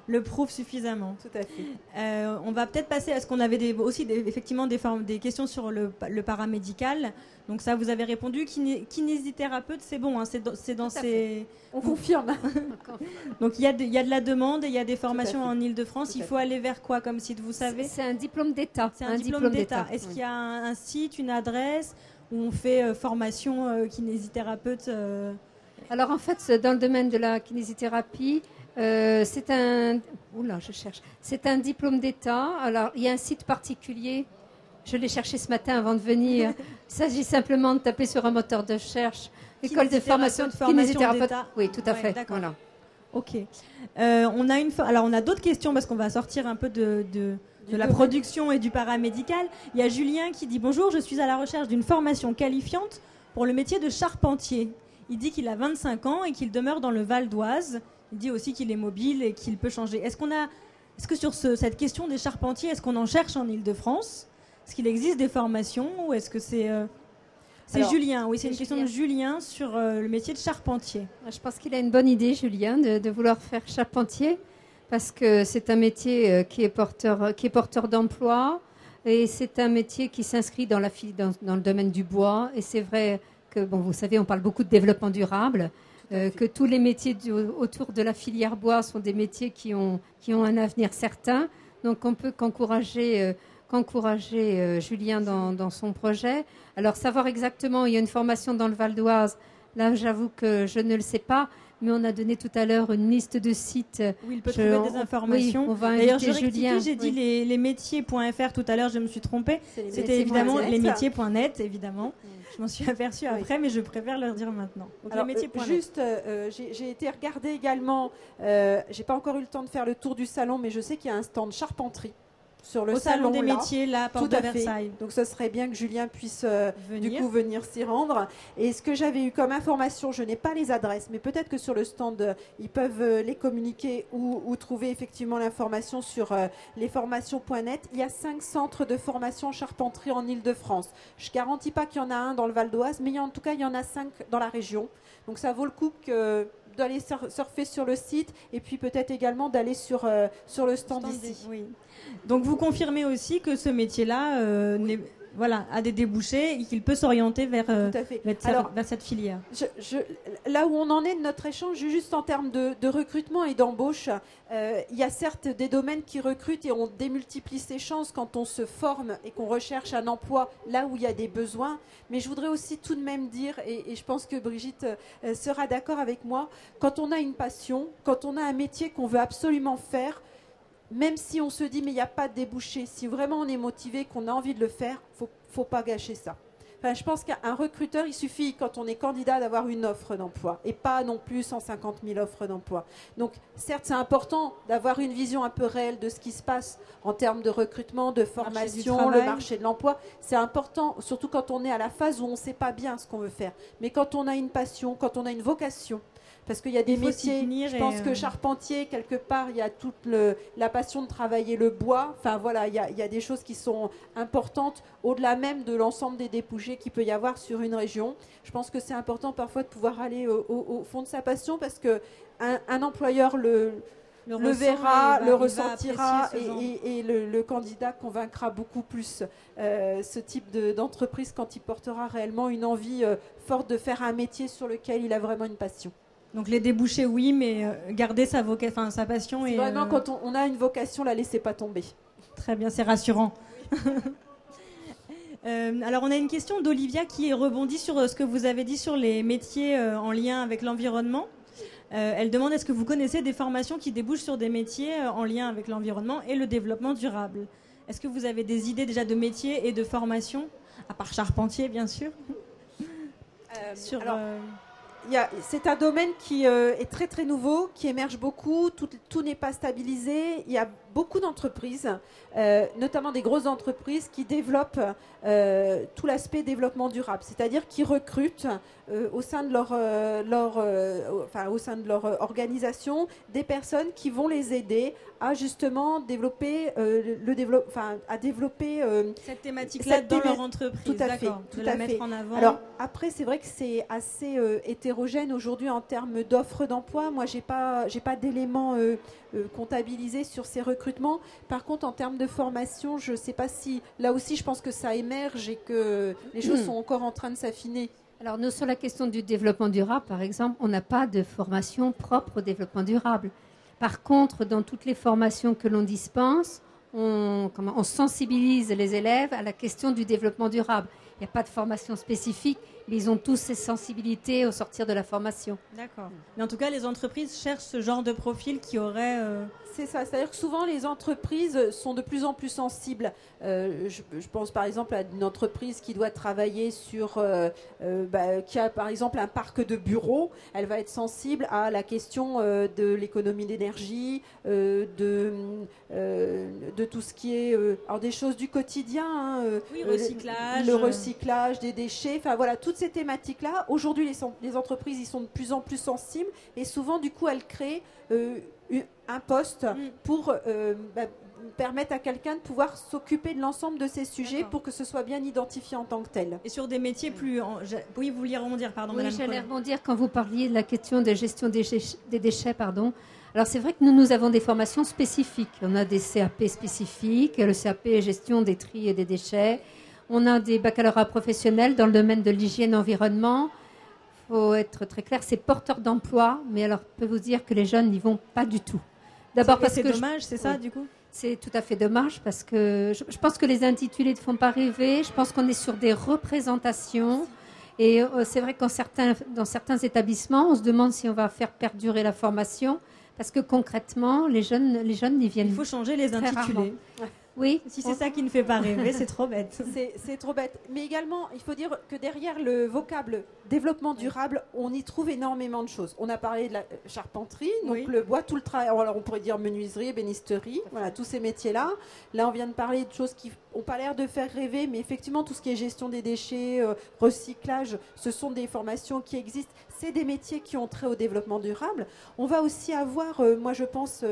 le prouve suffisamment. Tout à fait. On va peut-être passer à ce qu'on avait effectivement des questions sur le paramédical. Donc ça, vous avez répondu. Kinésithérapeute, c'est bon, hein, c'est dans Tout à ces... On confirme. Donc il y a de la demande et il y a des formations fait. en Ile-de-France. Tout Il à faut aller vers quoi comme site, vous savez? C'est un diplôme d'État. C'est un diplôme d'État. Est-ce qu'il y a un site, une adresse où on fait formation kinésithérapeute Alors en fait, dans le domaine de la kinésithérapie, c'est un diplôme d'État. Alors il y a un site particulier. Je l'ai cherché ce matin avant de venir. Il s'agit simplement de taper sur un moteur de recherche. École de formation kinésithérapeute. d'État. Oui, tout à Ouais, fait. d'accord. Voilà. Ok. On a d'autres questions parce qu'on va sortir un peu de la production et du paramédical. Il y a Julien qui dit bonjour, je suis à la recherche d'une formation qualifiante pour le métier de charpentier. Il dit qu'il a 25 ans et qu'il demeure dans le Val d'Oise. Il dit aussi qu'il est mobile et qu'il peut changer. Est-ce que sur cette question des charpentiers, est-ce qu'on en cherche en Ile-de-France? Est-ce qu'il existe des formations ou est-ce que c'est Alors, Julien? Oui, c'est une c'est question de Julien sur le métier de charpentier. Je pense qu'il a une bonne idée, Julien, de vouloir faire charpentier, parce que c'est un métier qui est porteur d'emploi, et c'est un métier qui s'inscrit dans le domaine du bois. Et c'est vrai que, bon, vous savez, on parle beaucoup de développement durable, que tous les métiers autour de la filière bois sont des métiers qui ont un avenir certain. Donc on peut qu'encourager Julien dans son projet. Alors, savoir exactement, il y a une formation dans le Val d'Oise. Là, j'avoue que je ne le sais pas, mais on a donné tout à l'heure une liste de sites. Oui, il peut trouver des informations. Oui, on va D'ailleurs, inviter je rectifie, Julien. j'ai dit les métiers.fr tout à l'heure, je me suis trompée. C'était évidemment lesmétiers.net, évidemment. Je m'en suis aperçue après, mais je préfère leur dire maintenant. Donc, Alors, lesmétiers.net. juste, j'ai été regarder également, j'ai pas encore eu le temps de faire le tour du salon, mais je sais qu'il y a un stand charpenterie sur le Au salon des là. métiers, là, porte Tout de à fait. Versailles. Donc ce serait bien que Julien puisse Venir. du coup venir s'y rendre. Et ce que j'avais eu comme information, je n'ai pas les adresses, mais peut-être que sur le stand, ils peuvent les communiquer ou trouver effectivement l'information sur lesformations.net. Il y a 5 centres de formation charpenterie en Ile-de-France. Je ne garantis pas qu'il y en a un dans le Val d'Oise, mais en tout cas, il y en a 5 dans la région. Donc ça vaut le coup d'aller surfer sur le site et puis peut-être également d'aller sur le stand ici. Oui. Donc vous confirmez aussi que ce métier-là voilà, a des débouchés et qu'il peut s'orienter vers, Tout à fait. vers cette filière. Là où on en est de notre échange, juste en termes de recrutement et d'embauche, il y a certes des domaines qui recrutent et on démultiplie ses chances quand on se forme et qu'on recherche un emploi là où il y a des besoins. Mais je voudrais aussi tout de même dire, et je pense que Brigitte sera d'accord avec moi, quand on a une passion, quand on a un métier qu'on veut absolument faire, même si on se dit mais il n'y a pas de débouché, si vraiment on est motivé, qu'on a envie de le faire, faut pas gâcher ça. Enfin, je pense qu'un recruteur, il suffit quand on est candidat d'avoir une offre d'emploi et pas non plus 150 000 offres d'emploi. Donc certes c'est important d'avoir une vision un peu réelle de ce qui se passe en termes de recrutement, de formation, le marché de l'emploi. C'est important, surtout quand on est à la phase où on ne sait pas bien ce qu'on veut faire. Mais quand on a une passion, quand on a une vocation, parce qu'il y a des métiers, je pense que charpentier, quelque part, il y a toute la passion de travailler le bois. Enfin voilà, il y a des choses qui sont importantes au-delà même de l'ensemble des débouchés qu'il peut y avoir sur une région. Je pense que c'est important parfois de pouvoir aller au fond de sa passion parce qu'un employeur le verra, le ressentira et le candidat convaincra beaucoup plus ce type d'entreprise quand il portera réellement une envie forte de faire un métier sur lequel il a vraiment une passion. Donc les débouchés, oui, mais garder sa passion. C'est vraiment quand on a une vocation, la laissez pas tomber. Très bien, c'est rassurant. Alors on a une question d'Olivia qui rebondit sur ce que vous avez dit sur les métiers en lien avec l'environnement. Elle demande est-ce que vous connaissez des formations qui débouchent sur des métiers en lien avec l'environnement et le développement durable? Est-ce que vous avez des idées déjà de métiers et de formations, à part charpentier bien sûr? C'est un domaine qui est très très nouveau, qui émerge beaucoup, tout n'est pas stabilisé. Il y a beaucoup d'entreprises, notamment des grosses entreprises, qui développent tout l'aspect développement durable, c'est-à-dire qui recrutent au sein de leur organisation des personnes qui vont les aider à justement développer cette thématique-là dans leur entreprise. Tout à fait, de la mettre en avant. Alors après, c'est vrai que c'est assez hétérogène aujourd'hui en termes d'offres d'emploi. Moi, j'ai pas d'éléments comptabilisés sur ces recrutements. Par contre, en termes de formation, je ne sais pas si là aussi, je pense que ça émerge et que les choses sont encore en train de s'affiner. Alors nous, sur la question du développement durable, par exemple, on n'a pas de formation propre au développement durable. Par contre, dans toutes les formations que l'on dispense, on sensibilise les élèves à la question du développement durable. Il n'y a pas de formation spécifique, mais ils ont tous ces sensibilités au sortir de la formation. D'accord. Mais en tout cas, les entreprises cherchent ce genre de profil qui aurait... C'est ça, c'est-à-dire que souvent les entreprises sont de plus en plus sensibles. Je pense par exemple à une entreprise qui doit travailler sur, qui a par exemple un parc de bureaux. Elle va être sensible à la question de l'économie d'énergie, de tout ce qui est alors des choses du quotidien, recyclage, le recyclage des déchets. Enfin voilà, toutes ces thématiques-là. Aujourd'hui, les entreprises y sont de plus en plus sensibles et souvent du coup elles créent un poste pour permettre à quelqu'un de pouvoir s'occuper de l'ensemble de ces sujets pour que ce soit bien identifié en tant que tel. Et sur des métiers plus... Oui, vous vouliez rebondir, pardon, oui, Madame. J'allais rebondir quand vous parliez de la question de gestion des déchets. Alors c'est vrai que nous avons des formations spécifiques. On a des CAP spécifiques, le CAP gestion des tri et des déchets. On a des baccalauréats professionnels dans le domaine de l'hygiène environnement. Il faut être très clair, c'est porteur d'emploi, mais alors je peux vous dire que les jeunes n'y vont pas du tout. D'abord parce que c'est dommage, c'est ça du coup? C'est tout à fait dommage parce que je pense que les intitulés ne font pas rêver. Je pense qu'on est sur des représentations et c'est vrai que dans certains établissements, on se demande si on va faire perdurer la formation parce que concrètement, les jeunes n'y viennent. Il faut changer les intitulés. Oui. Si c'est ça qui ne fait pas rêver, c'est trop bête. C'est trop bête. Mais également, il faut dire que derrière le vocable développement durable, on y trouve énormément de choses. On a parlé de la charpenterie, donc le bois, tout le travail. Alors on pourrait dire menuiserie, ébénisterie, voilà, tous ces métiers-là. Là, on vient de parler de choses qui n'ont pas l'air de faire rêver, mais effectivement, tout ce qui est gestion des déchets, recyclage, ce sont des formations qui existent. C'est des métiers qui ont trait au développement durable. On va aussi avoir, moi je pense,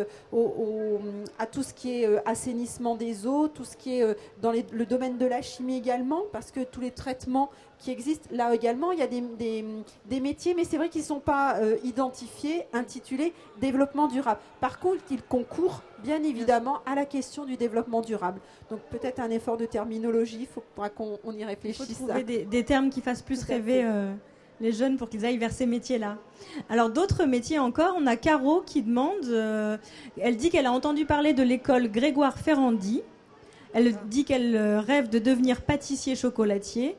à tout ce qui est assainissement des des eaux, tout ce qui est dans le domaine de la chimie également, parce que tous les traitements qui existent, là également, il y a des métiers, mais c'est vrai qu'ils ne sont pas identifiés, intitulés développement durable. Par contre, ils concourent bien évidemment à la question du développement durable. Donc peut-être un effort de terminologie, il faudra qu'on y réfléchisse. Il faut trouver des termes qui fassent plus rêver les jeunes pour qu'ils aillent vers ces métiers-là. Alors d'autres métiers encore, on a Caro qui demande, elle dit qu'elle a entendu parler de l'école Grégoire Ferrandi, elle dit qu'elle rêve de devenir pâtissier chocolatier,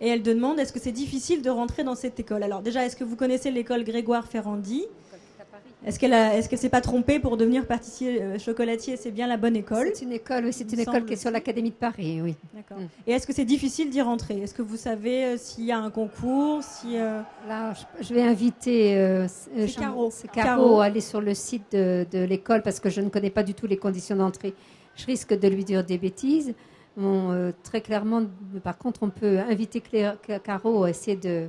et elle demande est-ce que c'est difficile de rentrer dans cette école. Alors déjà, est-ce que vous connaissez l'école Grégoire Ferrandi ? Est-ce qu'elle s'est pas trompée pour devenir pâtissier chocolatier ? C'est bien la bonne école ? C'est une école, oui, c'est une école qui est sur l'Académie de Paris, oui. D'accord. Et est-ce que c'est difficile d'y rentrer ? Est-ce que vous savez s'il y a un concours Là, je vais inviter Caro à aller sur le site de l'école parce que je ne connais pas du tout les conditions d'entrée. Je risque de lui dire des bêtises. Bon, très clairement, par contre, on peut inviter Caro à essayer de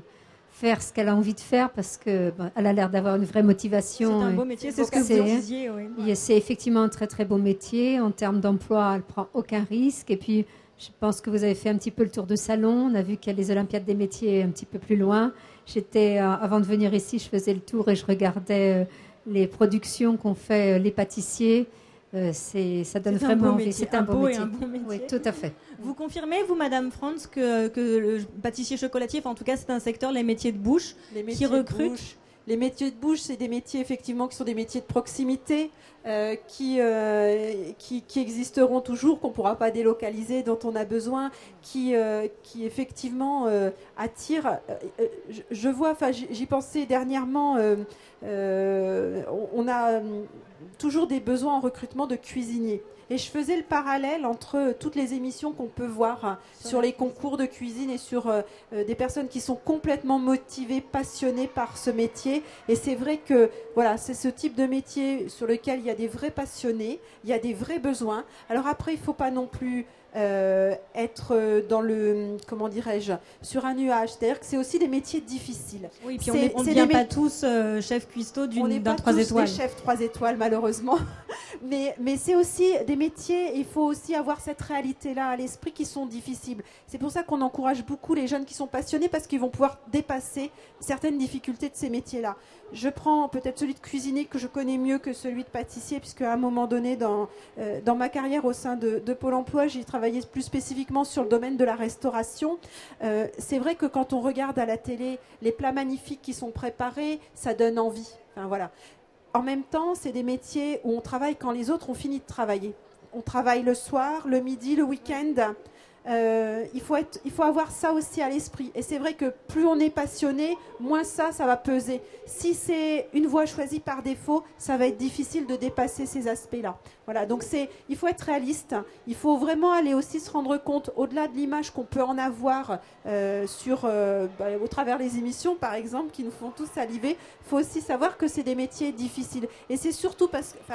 faire ce qu'elle a envie de faire parce qu'elle a l'air d'avoir une vraie motivation. C'est un beau métier, c'est ce que vous disiez. Oui. C'est effectivement un très très beau métier. En termes d'emploi, elle ne prend aucun risque. Et puis, je pense que vous avez fait un petit peu le tour de salon. On a vu qu'il y a les Olympiades des métiers un petit peu plus loin. Avant de venir ici, je faisais le tour et je regardais les productions qu'ont fait les pâtissiers. Ça donne vraiment envie. C'est un beau métier. Oui, tout à fait. Vous confirmez, vous, Madame Franz, que le pâtissier chocolatier, en tout cas, c'est un secteur, les métiers de bouche, qui recrutent. Les métiers de bouche, c'est des métiers effectivement qui sont des métiers de proximité, qui existeront toujours, qu'on ne pourra pas délocaliser, dont on a besoin, qui effectivement attirent. Je vois, j'y pensais dernièrement, on a toujours des besoins en recrutement de cuisiniers. Et je faisais le parallèle entre toutes les émissions qu'on peut voir sur les concours de cuisine et sur des personnes qui sont complètement motivées, passionnées par ce métier. Et c'est vrai que voilà, c'est ce type de métier sur lequel il y a des vrais passionnés, il y a des vrais besoins. Alors après, il ne faut pas non plus être dans le, comment dirais-je, sur un nuage. C'est-à-dire que c'est aussi des métiers difficiles. Oui, puis on ne devient pas tous chef cuistot d'un 3 étoiles. On n'est pas tous des chefs 3 étoiles, malheureusement. mais c'est aussi des métiers, il faut aussi avoir cette réalité-là à l'esprit qui sont difficiles. C'est pour ça qu'on encourage beaucoup les jeunes qui sont passionnés parce qu'ils vont pouvoir dépasser certaines difficultés de ces métiers-là. Je prends peut-être celui de cuisinier que je connais mieux que celui de pâtissier, puisque à un moment donné, dans ma carrière au sein de Pôle emploi, j'ai travaillé plus spécifiquement sur le domaine de la restauration. C'est vrai que quand on regarde à la télé les plats magnifiques qui sont préparés, ça donne envie. Enfin, voilà. En même temps, c'est des métiers où on travaille quand les autres ont fini de travailler. On travaille le soir, le midi, le week-end. Il faut avoir ça aussi à l'esprit. Et c'est vrai que plus on est passionné, moins ça va peser. Si c'est une voie choisie par défaut, ça va être difficile de dépasser ces aspects-là. Voilà, donc il faut être réaliste. Il faut vraiment aller aussi se rendre compte, au-delà de l'image qu'on peut en avoir au travers des émissions, par exemple, qui nous font tous saliver, il faut aussi savoir que c'est des métiers difficiles. Et c'est surtout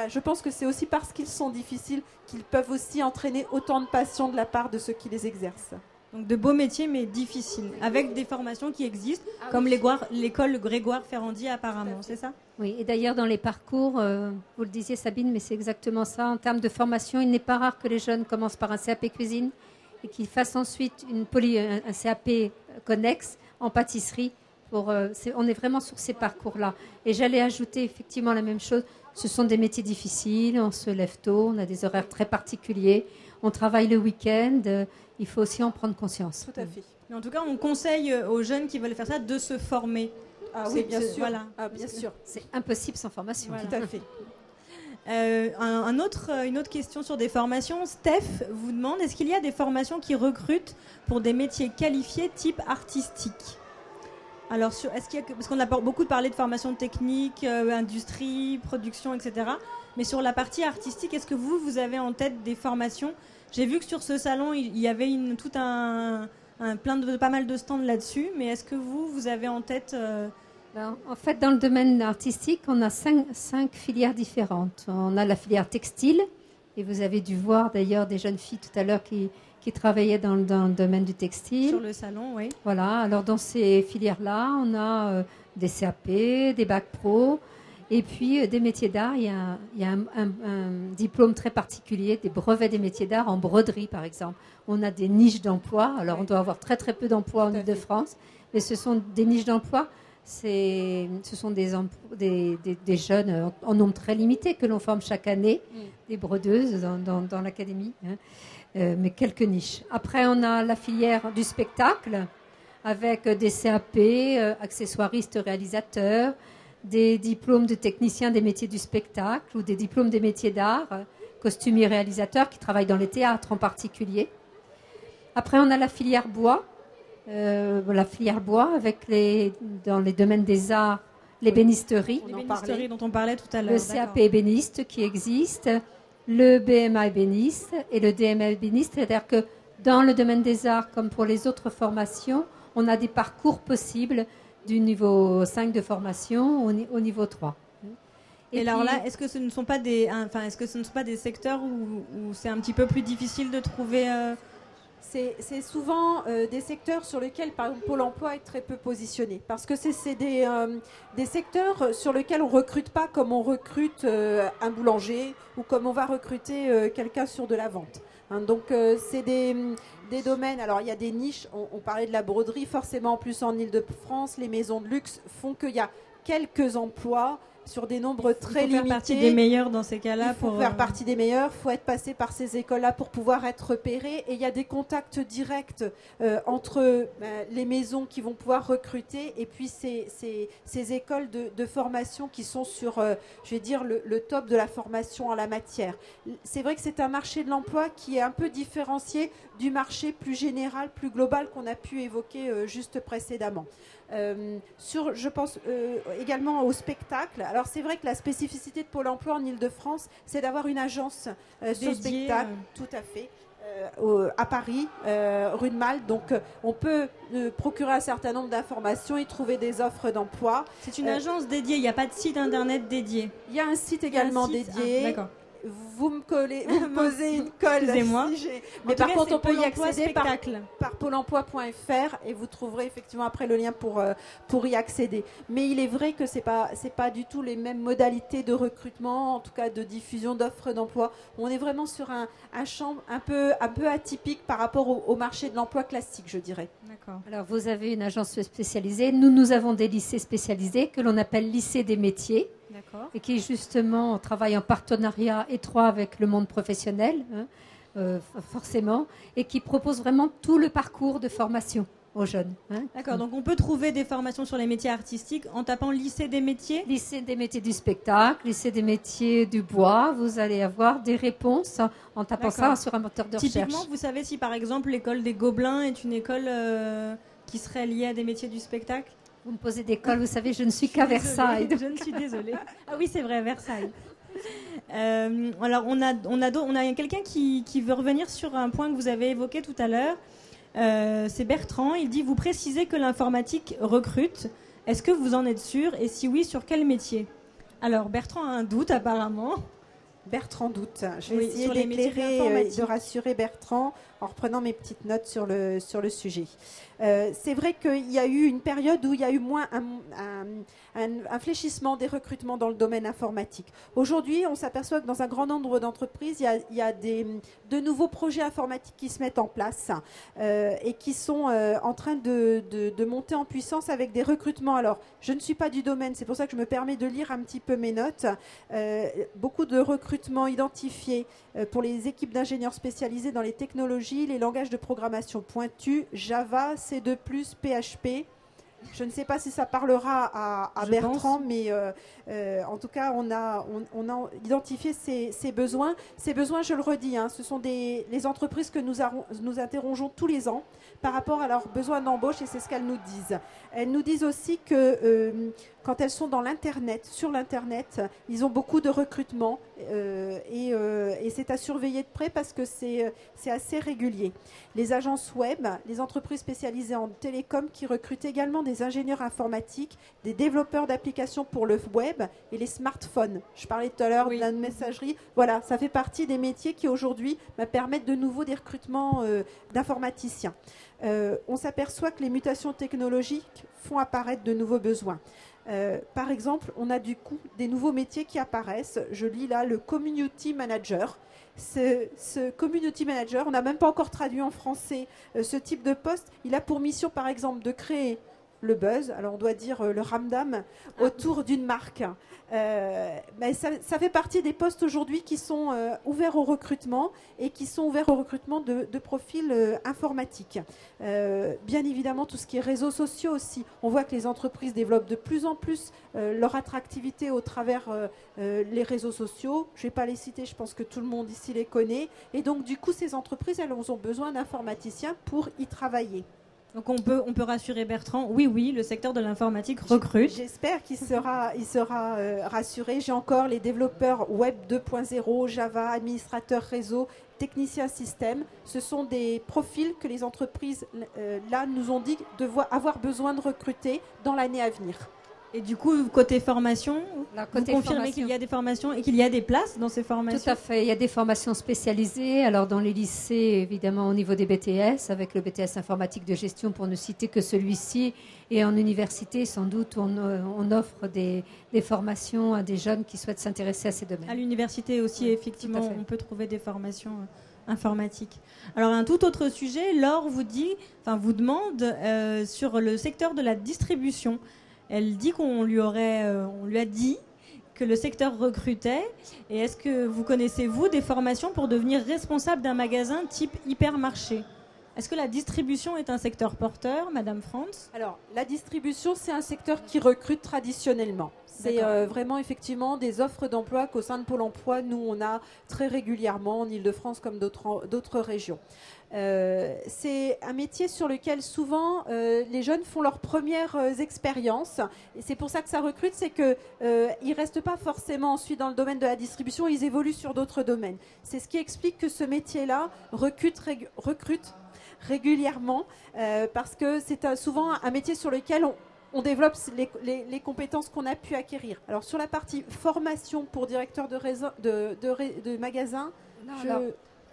je pense que c'est aussi parce qu'ils sont difficiles qu'ils peuvent aussi entraîner autant de passion de la part de ceux qui les exercent. Donc de beaux métiers, mais difficiles, avec des formations qui existent, comme l'école Grégoire Ferrandi apparemment, c'est ça ? Oui, et d'ailleurs dans les parcours, vous le disiez Sabine, mais c'est exactement ça. En termes de formation, il n'est pas rare que les jeunes commencent par un CAP cuisine et qu'ils fassent ensuite un CAP connexe en pâtisserie. On est vraiment sur ces parcours-là. Et j'allais ajouter effectivement la même chose. Ce sont des métiers difficiles, on se lève tôt, on a des horaires très particuliers, on travaille le week-end, il faut aussi en prendre conscience. Tout à fait. Mais en tout cas, on conseille aux jeunes qui veulent faire ça de se former. Ah oui, bien sûr. Voilà. Ah, bien sûr. C'est impossible sans formation. Voilà. Tout à fait. Une autre question sur des formations. Steph vous demande, est-ce qu'il y a des formations qui recrutent pour des métiers qualifiés type artistique ? Alors, parce qu'on a beaucoup parlé de formation technique, industrie, production, etc. Mais sur la partie artistique, est-ce que vous avez en tête des formations ? J'ai vu que sur ce salon, il y avait pas mal de stands là-dessus. Mais est-ce que vous avez en tête En fait, dans le domaine artistique, on a cinq filières différentes. On a la filière textile, et vous avez dû voir d'ailleurs des jeunes filles tout à l'heure qui travaillaient dans le domaine du textile. Sur le salon, oui. Voilà, alors dans ces filières-là, on a des CAP, des bacs pro, Et puis, des métiers d'art, il y a un diplôme très particulier, des brevets des métiers d'art en broderie, par exemple. On a des niches d'emploi. Alors, on doit avoir très, très peu d'emplois en Île-de-France, mais ce sont des niches d'emploi. Ce sont des jeunes en nombre très limité que l'on forme chaque année, des brodeuses dans l'académie, hein, mais quelques niches. Après, on a la filière du spectacle, avec des CAP, accessoiristes réalisateurs, des diplômes de techniciens des métiers du spectacle ou des diplômes des métiers d'art, costumiers réalisateurs qui travaillent dans les théâtres en particulier. Après, on a la filière bois, avec dans les domaines des arts, l'ébénisterie. L'ébénisterie dont on parlait tout à l'heure. Le CAP ébéniste qui existe, le BMA ébéniste et le DMA ébéniste. C'est-à-dire que dans le domaine des arts, comme pour les autres formations, on a des parcours possibles du niveau 5 de formation au niveau 3. Et alors là, est-ce que ce ne sont pas des secteurs où c'est un petit peu plus difficile de trouver C'est souvent des secteurs sur lesquels, par exemple, Pôle emploi est très peu positionné. Parce que c'est des secteurs sur lesquels on ne recrute pas comme on recrute un boulanger ou comme on va recruter quelqu'un sur de la vente. Hein, donc, c'est des domaines. Alors, il y a des niches. On parlait de la broderie. Forcément, en plus, en Île-de-France, les maisons de luxe font qu'il y a quelques emplois sur des nombres très limités. Il faut faire partie des meilleurs dans ces cas-là. Il faut faire partie des meilleurs, il faut être passé par ces écoles-là pour pouvoir être repéré. Et il y a des contacts directs entre les maisons qui vont pouvoir recruter et puis ces écoles de formation qui sont sur, je vais dire, le top de la formation en la matière. C'est vrai que c'est un marché de l'emploi qui est un peu différencié du marché plus général, plus global qu'on a pu évoquer juste précédemment. Je pense également au spectacle. Alors c'est vrai que la spécificité de Pôle emploi en Île-de-France, c'est d'avoir une agence sur spectacle, tout à fait, à Paris, rue de Malte. Donc on peut procurer un certain nombre d'informations et trouver des offres d'emploi. C'est une agence dédiée, il n'y a pas de site internet dédié. Il y a un site également dédié. D'accord. Vous me posez une colle. Excusez-moi. Mais par contre, on peut y accéder par pôle emploi.fr et vous trouverez effectivement après le lien pour y accéder. Mais il est vrai que c'est pas du tout les mêmes modalités de recrutement, en tout cas de diffusion d'offres d'emploi. On est vraiment sur un champ un peu atypique par rapport au marché de l'emploi classique, je dirais. D'accord. Alors vous avez une agence spécialisée. Nous avons des lycées spécialisés que l'on appelle lycées des métiers. D'accord. Et qui justement travaillent en partenariat étroit avec le monde professionnel, forcément, et qui proposent vraiment tout le parcours de formation aux jeunes. Hein. D'accord, donc on peut trouver des formations sur les métiers artistiques en tapant lycée des métiers. Lycée des métiers du spectacle, lycée des métiers du bois, vous allez avoir des réponses en tapant ça sur un moteur de recherche. Typiquement, vous savez si par exemple l'école des Gobelins est une école qui serait liée à des métiers du spectacle? Vous me posez des cols, vous savez, je ne suis qu'à Versailles. Je ne suis désolée. Ah oui, c'est vrai, Versailles. Alors, on a quelqu'un qui veut revenir sur un point que vous avez évoqué tout à l'heure. C'est Bertrand. Il dit, vous précisez que l'informatique recrute. Est-ce que vous en êtes sûr? Et si oui, sur quel métier? Alors, Bertrand a un doute apparemment. Bertrand doute. Je vais essayer d'éclairer, de rassurer Bertrand en reprenant mes petites notes sur le sujet. C'est vrai qu'il y a eu une période où il y a eu moins un fléchissement des recrutements dans le domaine informatique. Aujourd'hui, on s'aperçoit que dans un grand nombre d'entreprises, il y a de nouveaux projets informatiques qui se mettent en place et qui sont en train de monter en puissance avec des recrutements. Alors, je ne suis pas du domaine, c'est pour ça que je me permets de lire un petit peu mes notes. Beaucoup de recrutements identifiés pour les équipes d'ingénieurs spécialisés dans les technologies, les langages de programmation pointus, Java, C2+, PHP. Je ne sais pas si ça parlera à Bertrand, mais en tout cas, on a identifié ces besoins. Ces besoins, je le redis, hein, ce sont les entreprises que nous interrogeons tous les ans par rapport à leurs besoins d'embauche, et c'est ce qu'elles nous disent. Elles nous disent aussi que quand elles sont dans l'Internet, sur l'Internet, ils ont beaucoup de recrutements et c'est à surveiller de près parce que c'est assez régulier. Les agences web, les entreprises spécialisées en télécom qui recrutent également des des ingénieurs informatiques, des développeurs d'applications pour le web et les smartphones. Je parlais tout à l'heure de la messagerie. Voilà, ça fait partie des métiers qui aujourd'hui permettent de nouveau des recrutements d'informaticiens. On s'aperçoit que les mutations technologiques font apparaître de nouveaux besoins. Par exemple, on a du coup des nouveaux métiers qui apparaissent. Je lis là le community manager. Ce community manager, on n'a même pas encore traduit en français ce type de poste. Il a pour mission, par exemple, de créer le buzz, alors on doit dire le ramdam, autour d'une marque. Ça fait partie des postes aujourd'hui qui sont ouverts au recrutement et qui sont ouverts au recrutement de profils informatiques. Bien évidemment, tout ce qui est réseaux sociaux aussi. On voit que les entreprises développent de plus en plus leur attractivité au travers les réseaux sociaux. Je ne vais pas les citer, je pense que tout le monde ici les connaît. Et donc, du coup, ces entreprises, elles ont besoin d'informaticiens pour y travailler. Donc on peut rassurer Bertrand, oui, le secteur de l'informatique recrute. J'espère qu'il sera rassuré. J'ai encore les développeurs web 2.0, Java, administrateurs réseau, techniciens système. Ce sont des profils que les entreprises là nous ont dit avoir besoin de recruter dans l'année à venir. Et du coup, côté formation, vous confirmez qu'il y a des formations et qu'il y a des places dans ces formations? Tout à fait. Il y a des formations spécialisées. Alors, dans les lycées, évidemment, au niveau des BTS, avec le BTS informatique de gestion, pour ne citer que celui-ci. Et en université, sans doute, on offre des formations à des jeunes qui souhaitent s'intéresser à ces domaines. À l'université aussi, oui, effectivement, on peut trouver des formations informatiques. Alors, un tout autre sujet, Laure vous demande sur le secteur de la distribution. Elle dit qu'on lui a dit que le secteur recrutait. Et est-ce que vous connaissez, vous, des formations pour devenir responsable d'un magasin type hypermarché? Est-ce que la distribution est un secteur porteur, Madame Franz? Alors, la distribution, c'est un secteur qui recrute traditionnellement. C'est vraiment effectivement des offres d'emploi qu'au sein de Pôle emploi, nous, on a très régulièrement en Ile-de-France comme d'autres régions. C'est un métier sur lequel souvent les jeunes font leurs premières expériences. Et c'est pour ça que ça recrute, c'est qu'ils ne restent pas forcément ensuite dans le domaine de la distribution, ils évoluent sur d'autres domaines. C'est ce qui explique que ce métier-là recrute régulièrement parce que c'est souvent un métier sur lequel on développe les compétences qu'on a pu acquérir. Alors sur la partie formation pour directeur de magasin,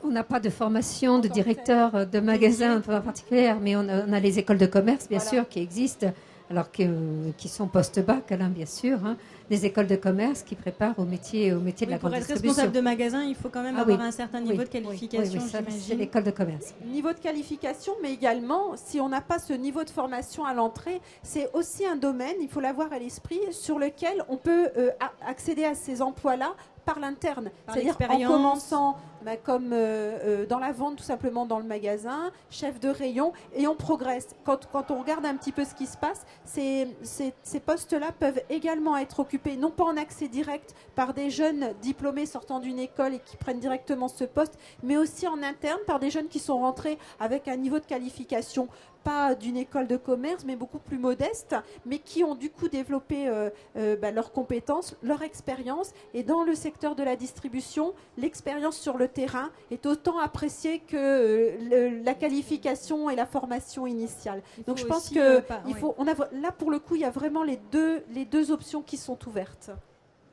on n'a pas de formation de directeur de magasin particulière, mais on a les écoles de commerce, bien sûr, qui existent, alors qui sont post-bac, bien sûr, des écoles de commerce qui préparent au métier de la grande distribution. Pour être responsable de magasin, il faut quand même avoir un certain niveau de qualification, j'imagine. C'est l'école de commerce. Niveau de qualification, mais également, si on n'a pas ce niveau de formation à l'entrée, c'est aussi un domaine, il faut l'avoir à l'esprit, sur lequel on peut accéder à ces emplois-là par l'interne. C'est-à-dire en commençant comme dans la vente, tout simplement dans le magasin, chef de rayon, et on progresse. Quand on regarde un petit peu ce qui se passe, ces postes-là peuvent également être occupés, non pas en accès direct par des jeunes diplômés sortant d'une école et qui prennent directement ce poste, mais aussi en interne par des jeunes qui sont rentrés avec un niveau de qualification pas d'une école de commerce, mais beaucoup plus modeste, mais qui ont du coup développé leurs compétences, leur expérience. Et dans le secteur de la distribution, l'expérience sur le terrain est autant appréciée que la qualification et la formation initiale. Donc je pense que là pour le coup, il y a vraiment les deux options qui sont ouvertes.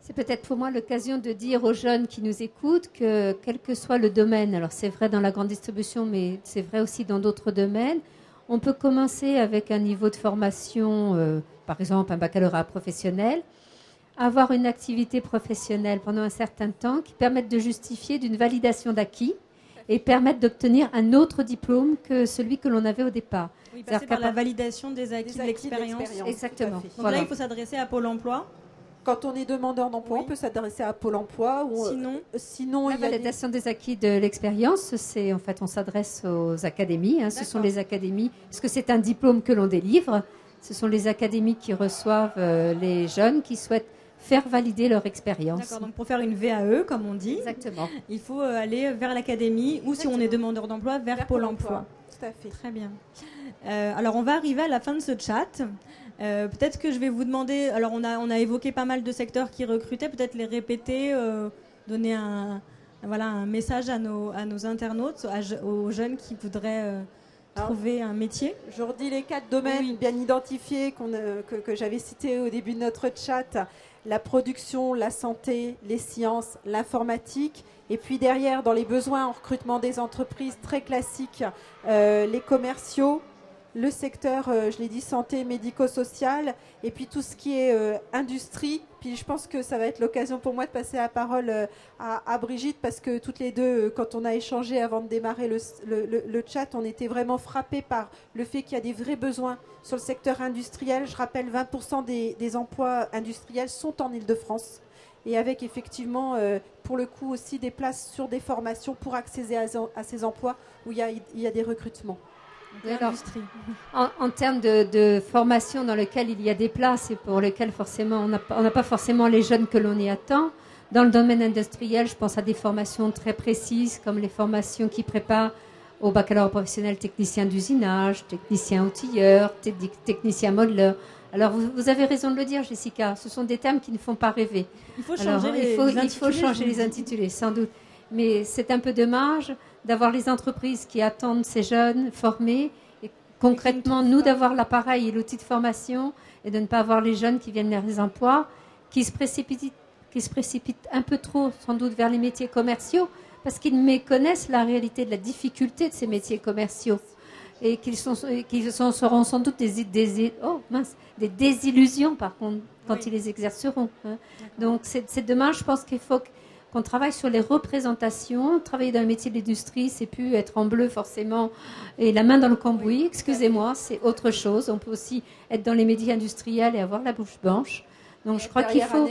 C'est peut-être pour moi l'occasion de dire aux jeunes qui nous écoutent que quel que soit le domaine, alors c'est vrai dans la grande distribution, mais c'est vrai aussi dans d'autres domaines, on peut commencer avec un niveau de formation, par exemple un baccalauréat professionnel, avoir une activité professionnelle pendant un certain temps qui permette de justifier d'une validation d'acquis et permettre d'obtenir un autre diplôme que celui que l'on avait au départ. Oui, passer par la validation des acquis de l'expérience. Exactement. Donc là, il faut s'adresser à Pôle emploi. Quand on est demandeur d'emploi, on peut s'adresser à Pôle emploi. Ou sinon la validation des acquis de l'expérience, c'est en fait on s'adresse aux académies. Ce sont les académies, parce que c'est un diplôme que l'on délivre. Ce sont les académies qui reçoivent les jeunes qui souhaitent faire valider leur expérience. D'accord, donc pour faire une VAE, comme on dit, exactement, il faut aller vers l'académie ou si on est demandeur d'emploi, vers Pôle emploi. Tout à fait. Très bien. Alors on va arriver à la fin de ce chat. Peut-être que je vais vous demander, alors on a évoqué pas mal de secteurs qui recrutaient, peut-être les répéter, donner un message à nos internautes, aux jeunes qui voudraient trouver un métier? Je redis les 4 domaines bien identifiés que j'avais cités au début de notre chat. La production, la santé, les sciences, l'informatique. Et puis derrière, dans les besoins en recrutement des entreprises très classiques, les commerciaux, le secteur, je l'ai dit, santé, médico-social, et puis tout ce qui est industrie. Puis je pense que ça va être l'occasion pour moi de passer la parole à Brigitte, parce que toutes les deux, quand on a échangé avant de démarrer le chat, on était vraiment frappés par le fait qu'il y a des vrais besoins sur le secteur industriel. Je rappelle, 20% des emplois industriels sont en Île-de-France, et avec effectivement, pour le coup aussi, des places sur des formations pour accéder à ces emplois où il y a des recrutements. Alors, en termes de formation dans lequel il y a des places et pour lesquelles forcément on n'a pas forcément les jeunes que l'on y attend, dans le domaine industriel, je pense à des formations très précises comme les formations qui préparent au baccalauréat professionnel technicien d'usinage, technicien outilleur, technicien modeleur. Alors vous avez raison de le dire, Jessica, ce sont des termes qui ne font pas rêver. Il faut changer les intitulés, sans doute. Mais c'est un peu dommage d'avoir les entreprises qui attendent ces jeunes formés et concrètement, nous, d'avoir l'appareil et l'outil de formation et de ne pas avoir les jeunes qui viennent vers les emplois, qui se précipitent un peu trop, sans doute, vers les métiers commerciaux parce qu'ils méconnaissent la réalité de la difficulté de ces métiers commerciaux et qu'ils seront sans doute des désillusions, par contre, quand ils les exerceront. Hein. Donc, c'est dommage. Je pense qu'il faut qu'on travaille sur les représentations. Travailler dans le métier de l'industrie, c'est plus être en bleu forcément et la main dans le cambouis. Excusez-moi, c'est autre chose. On peut aussi être dans les métiers industriels et avoir la bouche blanche. Donc je crois qu'il faut.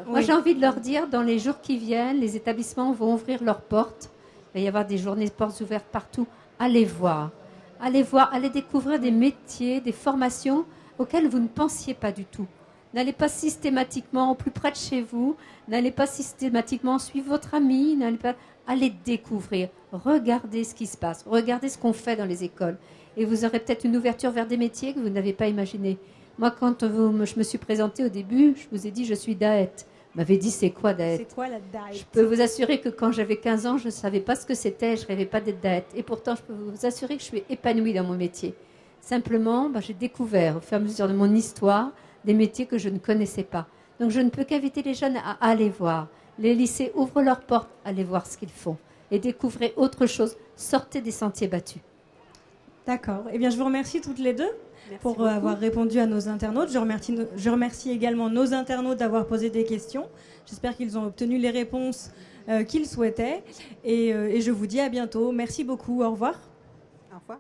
Moi, j'ai envie de leur dire, dans les jours qui viennent, les établissements vont ouvrir leurs portes. Il va y avoir des journées de portes ouvertes partout. Allez voir, allez découvrir des métiers, des formations auxquelles vous ne pensiez pas du tout. N'allez pas systématiquement au plus près de chez vous. N'allez pas systématiquement suivre votre ami. Allez découvrir. Regardez ce qui se passe. Regardez ce qu'on fait dans les écoles. Et vous aurez peut-être une ouverture vers des métiers que vous n'avez pas imaginés. Moi, quand je me suis présentée au début, je vous ai dit je suis DAET. Vous m'avez dit c'est quoi DAET? C'est quoi la DAET? Je peux vous assurer que quand j'avais 15 ans, je ne savais pas ce que c'était. Je ne rêvais pas d'être DAET. Et pourtant, je peux vous assurer que je suis épanouie dans mon métier. Simplement, j'ai découvert au fur et à mesure de mon histoire des métiers que je ne connaissais pas. Donc je ne peux qu'inviter les jeunes à aller voir. Les lycées ouvrent leurs portes, allez voir ce qu'ils font. Et découvrez autre chose. Sortez des sentiers battus. D'accord. Eh bien, je vous remercie toutes les deux pour avoir répondu à nos internautes. Je remercie également nos internautes d'avoir posé des questions. J'espère qu'ils ont obtenu les réponses qu'ils souhaitaient. Et je vous dis à bientôt. Merci beaucoup. Au revoir. Au revoir.